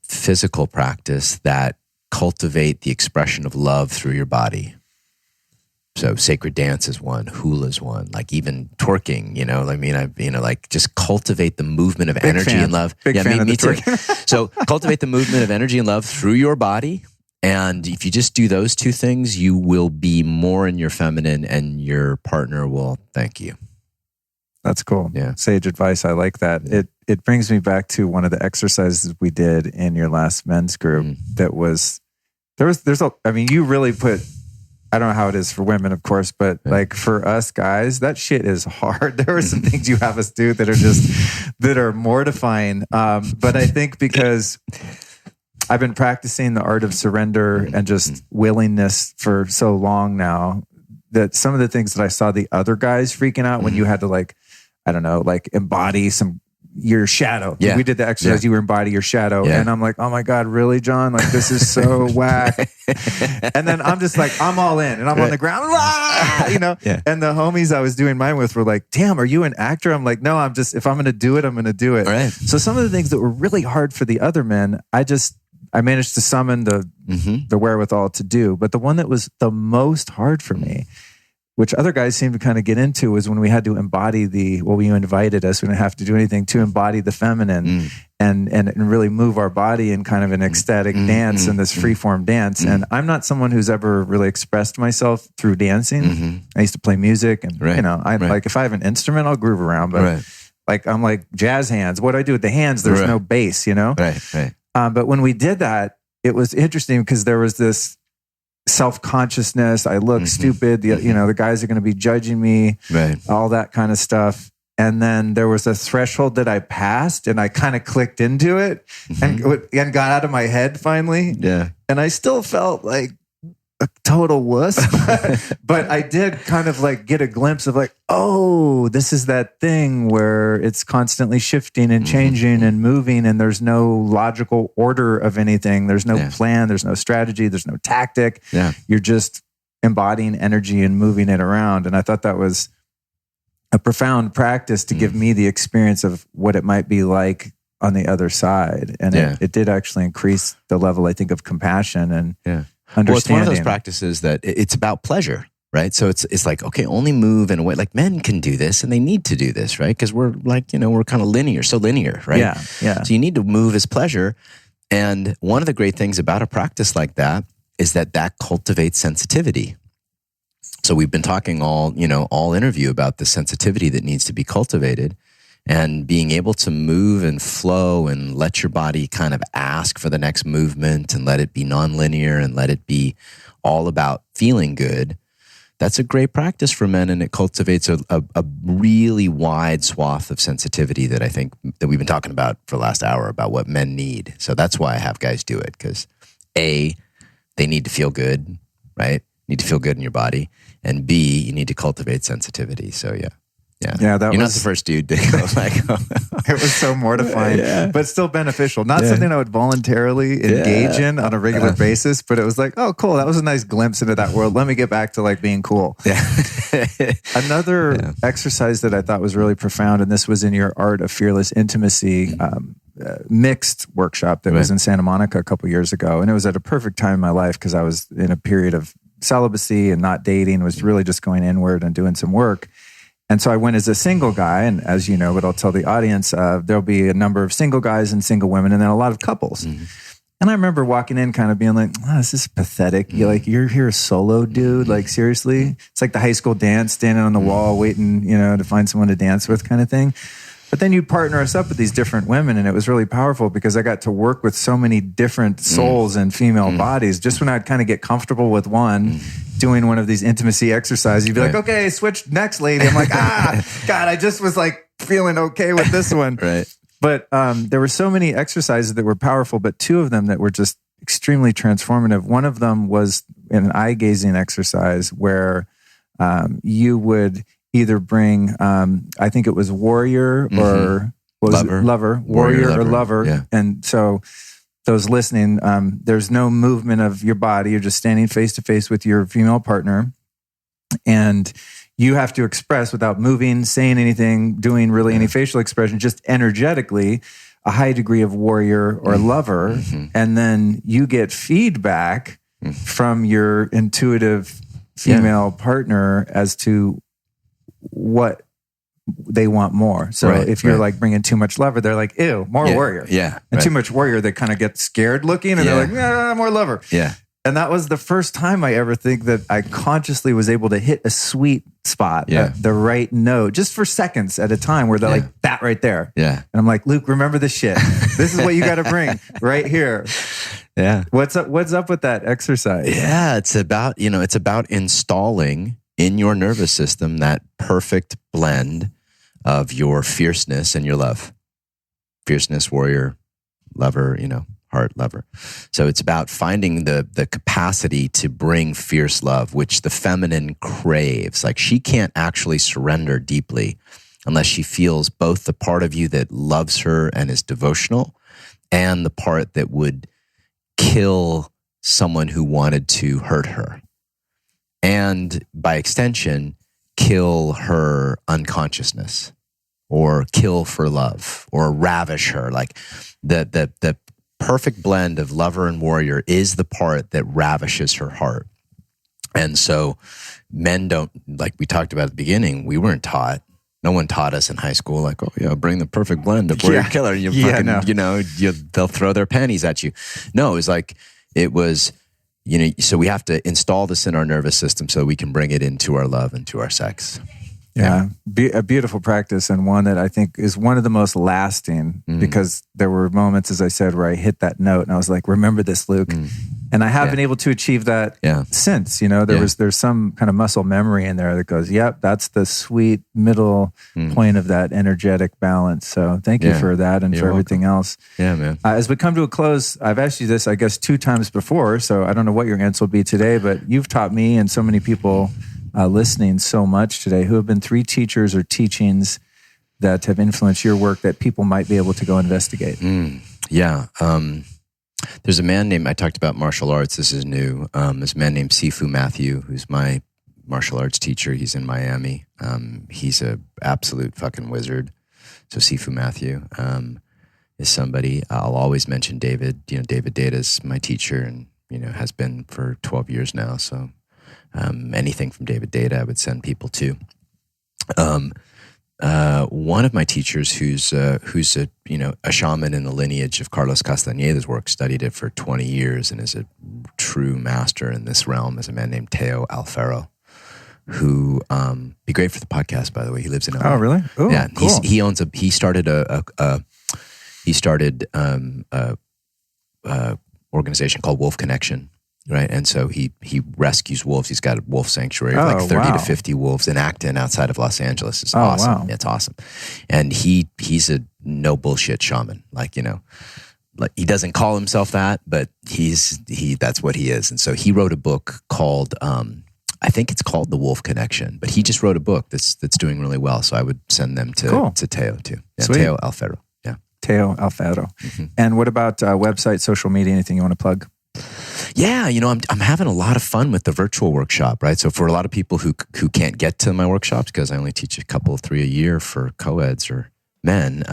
physical practice that cultivate the expression of love through your body. So sacred dance is one, hula is one, like even twerking, just cultivate the movement of energy and love. Big fan me too. So cultivate the movement of energy and love through your body. And if you just do those two things, you will be more in your feminine and your partner will thank you. That's cool. Yeah. Sage advice. I like that. It brings me back to one of the exercises we did in your last men's group that was, you really put, I don't know how it is for women, of course, but like for us guys, that shit is hard. There are some things you have us do that are mortifying. But I think because I've been practicing the art of surrender and just willingness for so long now, that some of the things that I saw the other guys freaking out when you had to embody your shadow. Yeah. We did the exercise, you embody your shadow. Yeah. And I'm like, oh my God, really, John? Like, this is so whack. And then I'm just like, I'm all in and I'm on the ground, and the homies I was doing mine with were like, damn, are you an actor? I'm like, no, if I'm going to do it, I'm going to do it. Right. So some of the things that were really hard for the other men, I managed to summon the wherewithal to do. But the one that was the most hard for me which other guys seem to kind of get into, was when we had to embody you invited us, we didn't have to do anything, to embody the feminine and really move our body in kind of an ecstatic dance and this free-form dance. And I'm not someone who's ever really expressed myself through dancing. I used to play music and, like if I have an instrument, I'll groove around, but like, I'm like jazz hands. What do I do with the hands? There's no bass, Right. But when we did that, it was interesting because there was this self-consciousness. I look stupid. The guys are going to be judging me, all that kind of stuff. And then there was a threshold that I passed and I kind of clicked into it and got out of my head finally. Yeah. And I still felt like a total wuss, but I did kind of like get a glimpse of like, oh, this is that thing where it's constantly shifting and changing and moving, and there's no logical order of anything. There's no plan, there's no strategy, there's no tactic. Yeah. You're just embodying energy and moving it around. And I thought that was a profound practice to give me the experience of what it might be like on the other side. And it did actually increase the level, I think, of compassion and well, it's one of those practices that it's about pleasure, right? So it's like, okay, only move in a way, like men can do this and they need to do this, right? Because we're like, we're kind of linear, right? Yeah. So you need to move as pleasure. And one of the great things about a practice like that is that cultivates sensitivity. So we've been talking all interview about the sensitivity that needs to be cultivated. And being able to move and flow and let your body kind of ask for the next movement and let it be nonlinear and let it be all about feeling good. That's a great practice for men, and it cultivates a really wide swath of sensitivity that I think that we've been talking about for the last hour about what men need. So that's why I have guys do it, because A, they need to feel good, right? Need to feel good in your body. And B, you need to cultivate sensitivity. So yeah. You're not the first dude to go like, it was so mortifying, but still beneficial. Not something I would voluntarily engage in on a regular basis, but it was like, oh, cool. That was a nice glimpse into that world. Let me get back to like being cool. Another exercise that I thought was really profound, and this was in your Art of Fearless Intimacy mixed workshop that was in Santa Monica a couple years ago. And it was at a perfect time in my life because I was in a period of celibacy and not dating, was really just going inward and doing some work. And so I went as a single guy, and as you know, but I'll tell the audience, there'll be a number of single guys and single women, and then a lot of couples. And I remember walking in kind of being like, oh, this is pathetic. You're here a solo dude, like seriously? It's like the high school dance, standing on the wall, waiting, to find someone to dance with kind of thing. But then you partner us up with these different women, and it was really powerful because I got to work with so many different souls and female bodies. Just when I'd kind of get comfortable with one, doing one of these intimacy exercises, you'd be like, okay, switch next lady. I'm like, God, I just was like feeling okay with this one. Right. But there were so many exercises that were powerful, but two of them that were just extremely transformative. One of them was an eye-gazing exercise where you would either bring, I think it was warrior or lover, warrior or lover. Yeah. And so those listening, there's no movement of your body. You're just standing face to face with your female partner. And you have to express without moving, saying anything, doing really any facial expression, just energetically a high degree of warrior or lover. And then you get feedback from your intuitive female partner as to what they want more. So if you're like bringing too much lover, they're like, ew, more warrior. Yeah. And too much warrior, they kind of get scared looking and they're like, more lover. Yeah. And that was the first time I ever think that I consciously was able to hit a sweet spot, the right note, just for seconds at a time where they're like, that right there. Yeah. And I'm like, Luke, remember this shit. This is what you got to bring right here. Yeah. What's up with that exercise? Yeah. It's about installing in your nervous system that perfect blend of your fierceness and your love. Fierceness, warrior, lover, heart, lover. So it's about finding the capacity to bring fierce love, which the feminine craves. Like she can't actually surrender deeply unless she feels both the part of you that loves her and is devotional and the part that would kill someone who wanted to hurt her. And by extension, kill her unconsciousness or kill for love or ravish her. Like the perfect blend of lover and warrior is the part that ravishes her heart. And so men don't, like we talked about at the beginning, we weren't taught. No one taught us in high school, like, oh yeah, bring the perfect blend of warrior killer. You fucking, no. You know, they'll throw their panties at you. No, it was, you know, so we have to install this in our nervous system so we can bring it into our love and to our sex. Yeah, a beautiful practice, and one that I think is one of the most lasting, because there were moments, as I said, where I hit that note and I was like, remember this, Luke. And I have been able to achieve that since, you know, there's some kind of muscle memory in there that goes, yep, that's the sweet middle point of that energetic balance. So thank you for that and for everything else. Yeah, man. As we come to a close, I've asked you this, I guess, 2 times before, so I don't know what your answer will be today, but you've taught me and so many people listening so much today, who have been 3 teachers or teachings that have influenced your work that people might be able to go investigate. There's a man named, I talked about martial arts, this is new. There's a man named Sifu Matthew, who's my martial arts teacher. He's in Miami. He's a absolute fucking wizard. So Sifu Matthew is somebody. I'll always mention David. You know, David Deida is my teacher and, you know, has been for 12 years now. So anything from David Deida I would send people to. One of my teachers who's a shaman in the lineage of Carlos Castañeda's work, studied it for 20 years and is a true master in this realm, is a man named Teo Alfaro, who be great for the podcast, by the way. He lives in LA. Oh, really? Ooh, yeah, cool. He started a organization called Wolf Connection. Right. And so he rescues wolves. He's got a wolf sanctuary of like 30 to 50 wolves in Acton outside of Los Angeles. It's awesome. Wow. It's awesome. And he's a no bullshit shaman. Like, you know, like he doesn't call himself that, but that's what he is. And so he wrote a book called, I think it's called The Wolf Connection, but he just wrote a book that's doing really well. So I would send them to Teo too. Yeah, Teo Alfaro. Yeah. Teo Alfaro. And what about website, social media, anything you want to plug? Yeah, you know, I'm having a lot of fun with the virtual workshop, right? So for a lot of people who can't get to my workshops, because I only teach 3 a year for co-eds or men,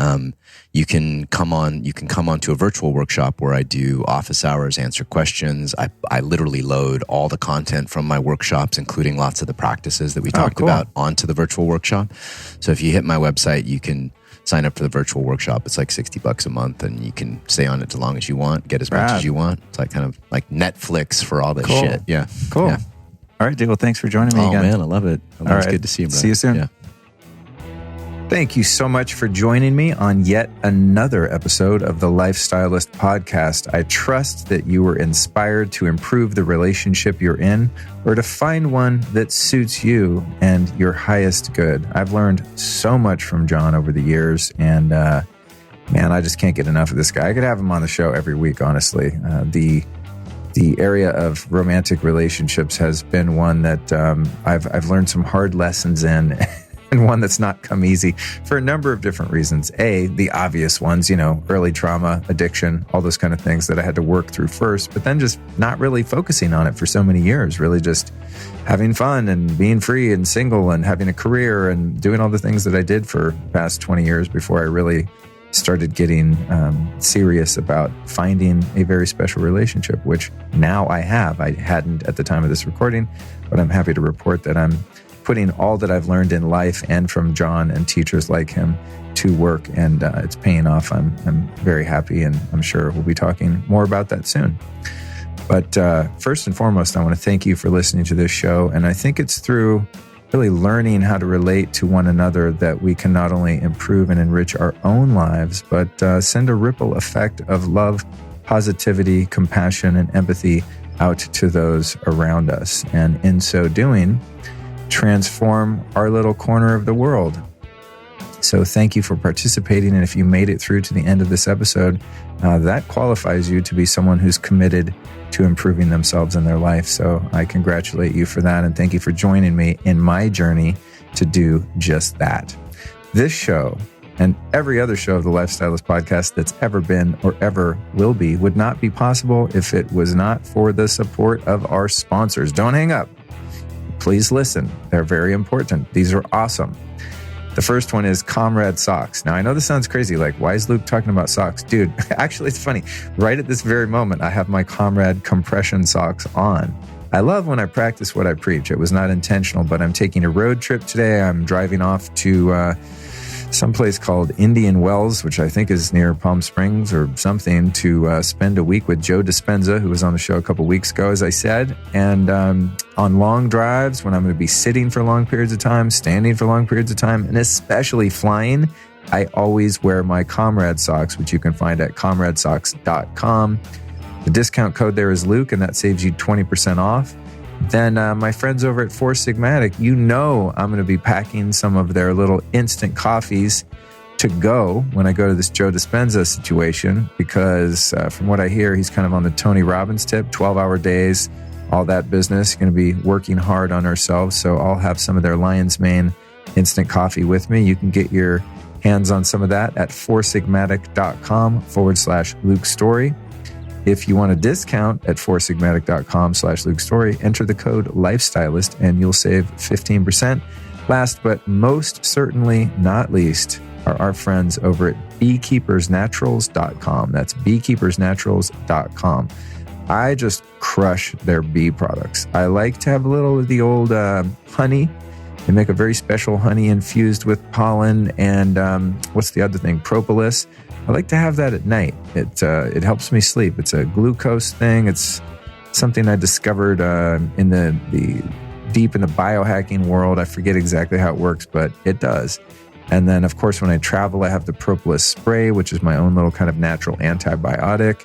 you can come on to a virtual workshop where I do office hours, answer questions. I literally load all the content from my workshops, including lots of the practices that we talked about, onto the virtual workshop. So if you hit my website, you can sign up for the virtual workshop. It's like $60 a month, and you can stay on it as long as you want, get as much as you want. It's like kind of like Netflix for all this shit. Yeah. Cool. Yeah. All right, dude. Well, thanks for joining me again. Oh, man, I love it. It's good to see you, bro. See you soon. Yeah. Thank you so much for joining me on yet another episode of the Lifestylist Podcast. I trust that you were inspired to improve the relationship you're in, or to find one that suits you and your highest good. I've learned so much from John over the years, and man, I just can't get enough of this guy. I could have him on the show every week, honestly. The area of romantic relationships has been one that I've learned some hard lessons in. And one that's not come easy for a number of different reasons. The obvious ones, you know, early trauma, addiction, all those kind of things that I had to work through first, but then just not really focusing on it for so many years, really just having fun and being free and single and having a career and doing all the things that I did for the past 20 years before I really started getting serious about finding a very special relationship, which now I have. I hadn't at the time of this recording, but I'm happy to report that I'm putting all that I've learned in life and from John and teachers like him to work, and it's paying off. I'm very happy, and I'm sure we'll be talking more about that soon. But first and foremost, I want to thank you for listening to this show, and I think it's through really learning how to relate to one another that we can not only improve and enrich our own lives, but send a ripple effect of love, positivity, compassion, and empathy out to those around us. And in so doing, transform our little corner of the world. So thank you for participating. And if you made it through to the end of this episode, that qualifies you to be someone who's committed to improving themselves in their life. So I congratulate you for that. And thank you for joining me in my journey to do just that. This show and every other show of the Lifestylist Podcast that's ever been or ever will be would not be possible if it was not for the support of our sponsors. Don't hang up. Please listen. They're very important. These are awesome. The first one is Comrade Socks. Now, I know this sounds crazy. Like, why is Luke talking about socks? Dude, actually, it's funny. Right at this very moment, I have my Comrade compression socks on. I love when I practice what I preach. It was not intentional, but I'm taking a road trip today. I'm driving off to someplace called Indian Wells, which I think is near Palm Springs or something, to spend a week with Joe Dispenza, who was on the show a couple weeks ago, as I said. And on long drives, when I'm going to be sitting for long periods of time, standing for long periods of time, and especially flying, I always wear my Comrade socks, which you can find at comradesocks.com. The discount code there is Luke, and that saves you 20% off. Then my friends over at Four Sigmatic, you know I'm going to be packing some of their little instant coffees to go when I go to this Joe Dispenza situation, because from what I hear, he's kind of on the Tony Robbins tip, 12-hour days, all that business. He's going to be working hard on ourselves, so I'll have some of their Lion's Mane instant coffee with me. You can get your hands on some of that at foursigmatic.com/Luke Story. If you want a discount at foursigmatic.com/Luke Story, enter the code Lifestylist and you'll save 15%. Last but most certainly not least are our friends over at beekeepersnaturals.com. That's beekeepersnaturals.com. I just crush their bee products. I like to have a little of the old honey. They make a very special honey infused with pollen and what's the other thing? Propolis. I like to have that at night. It helps me sleep. It's a glucose thing. It's something I discovered in the deep in the biohacking world. I forget exactly how it works, but it does. And then, of course, when I travel, I have the propolis spray, which is my own little kind of natural antibiotic.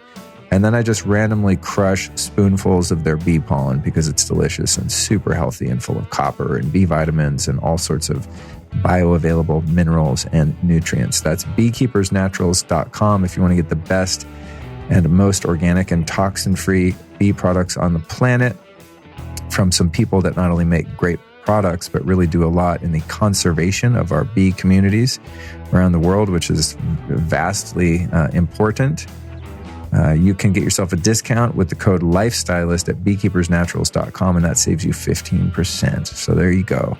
And then I just randomly crush spoonfuls of their bee pollen because it's delicious and super healthy and full of copper and B vitamins and all sorts of bioavailable minerals and nutrients. That's beekeepersnaturals.com if you want to get the best and most organic and toxin-free bee products on the planet from some people that not only make great products, but really do a lot in the conservation of our bee communities around the world, which is vastly important. You can get yourself a discount with the code Lifestylist at beekeepersnaturals.com, and that saves you 15%. So there you go.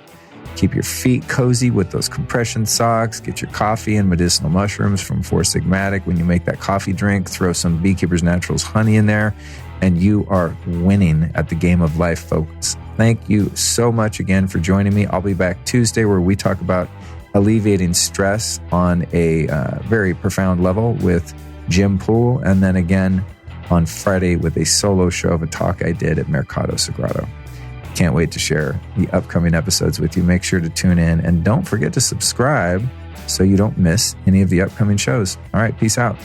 Keep your feet cozy with those compression socks. Get your coffee and medicinal mushrooms from Four Sigmatic. When you make that coffee drink, throw some Beekeepers Naturals honey in there, and you are winning at the game of life, folks. Thank you so much again for joining me. I'll be back Tuesday where we talk about alleviating stress on a very profound level with Jim Poole, and then again on Friday with a solo show of a talk I did at Mercado Sagrado. Can't wait to share the upcoming episodes with you. Make sure to tune in and don't forget to subscribe so you don't miss any of the upcoming shows. All right, peace out.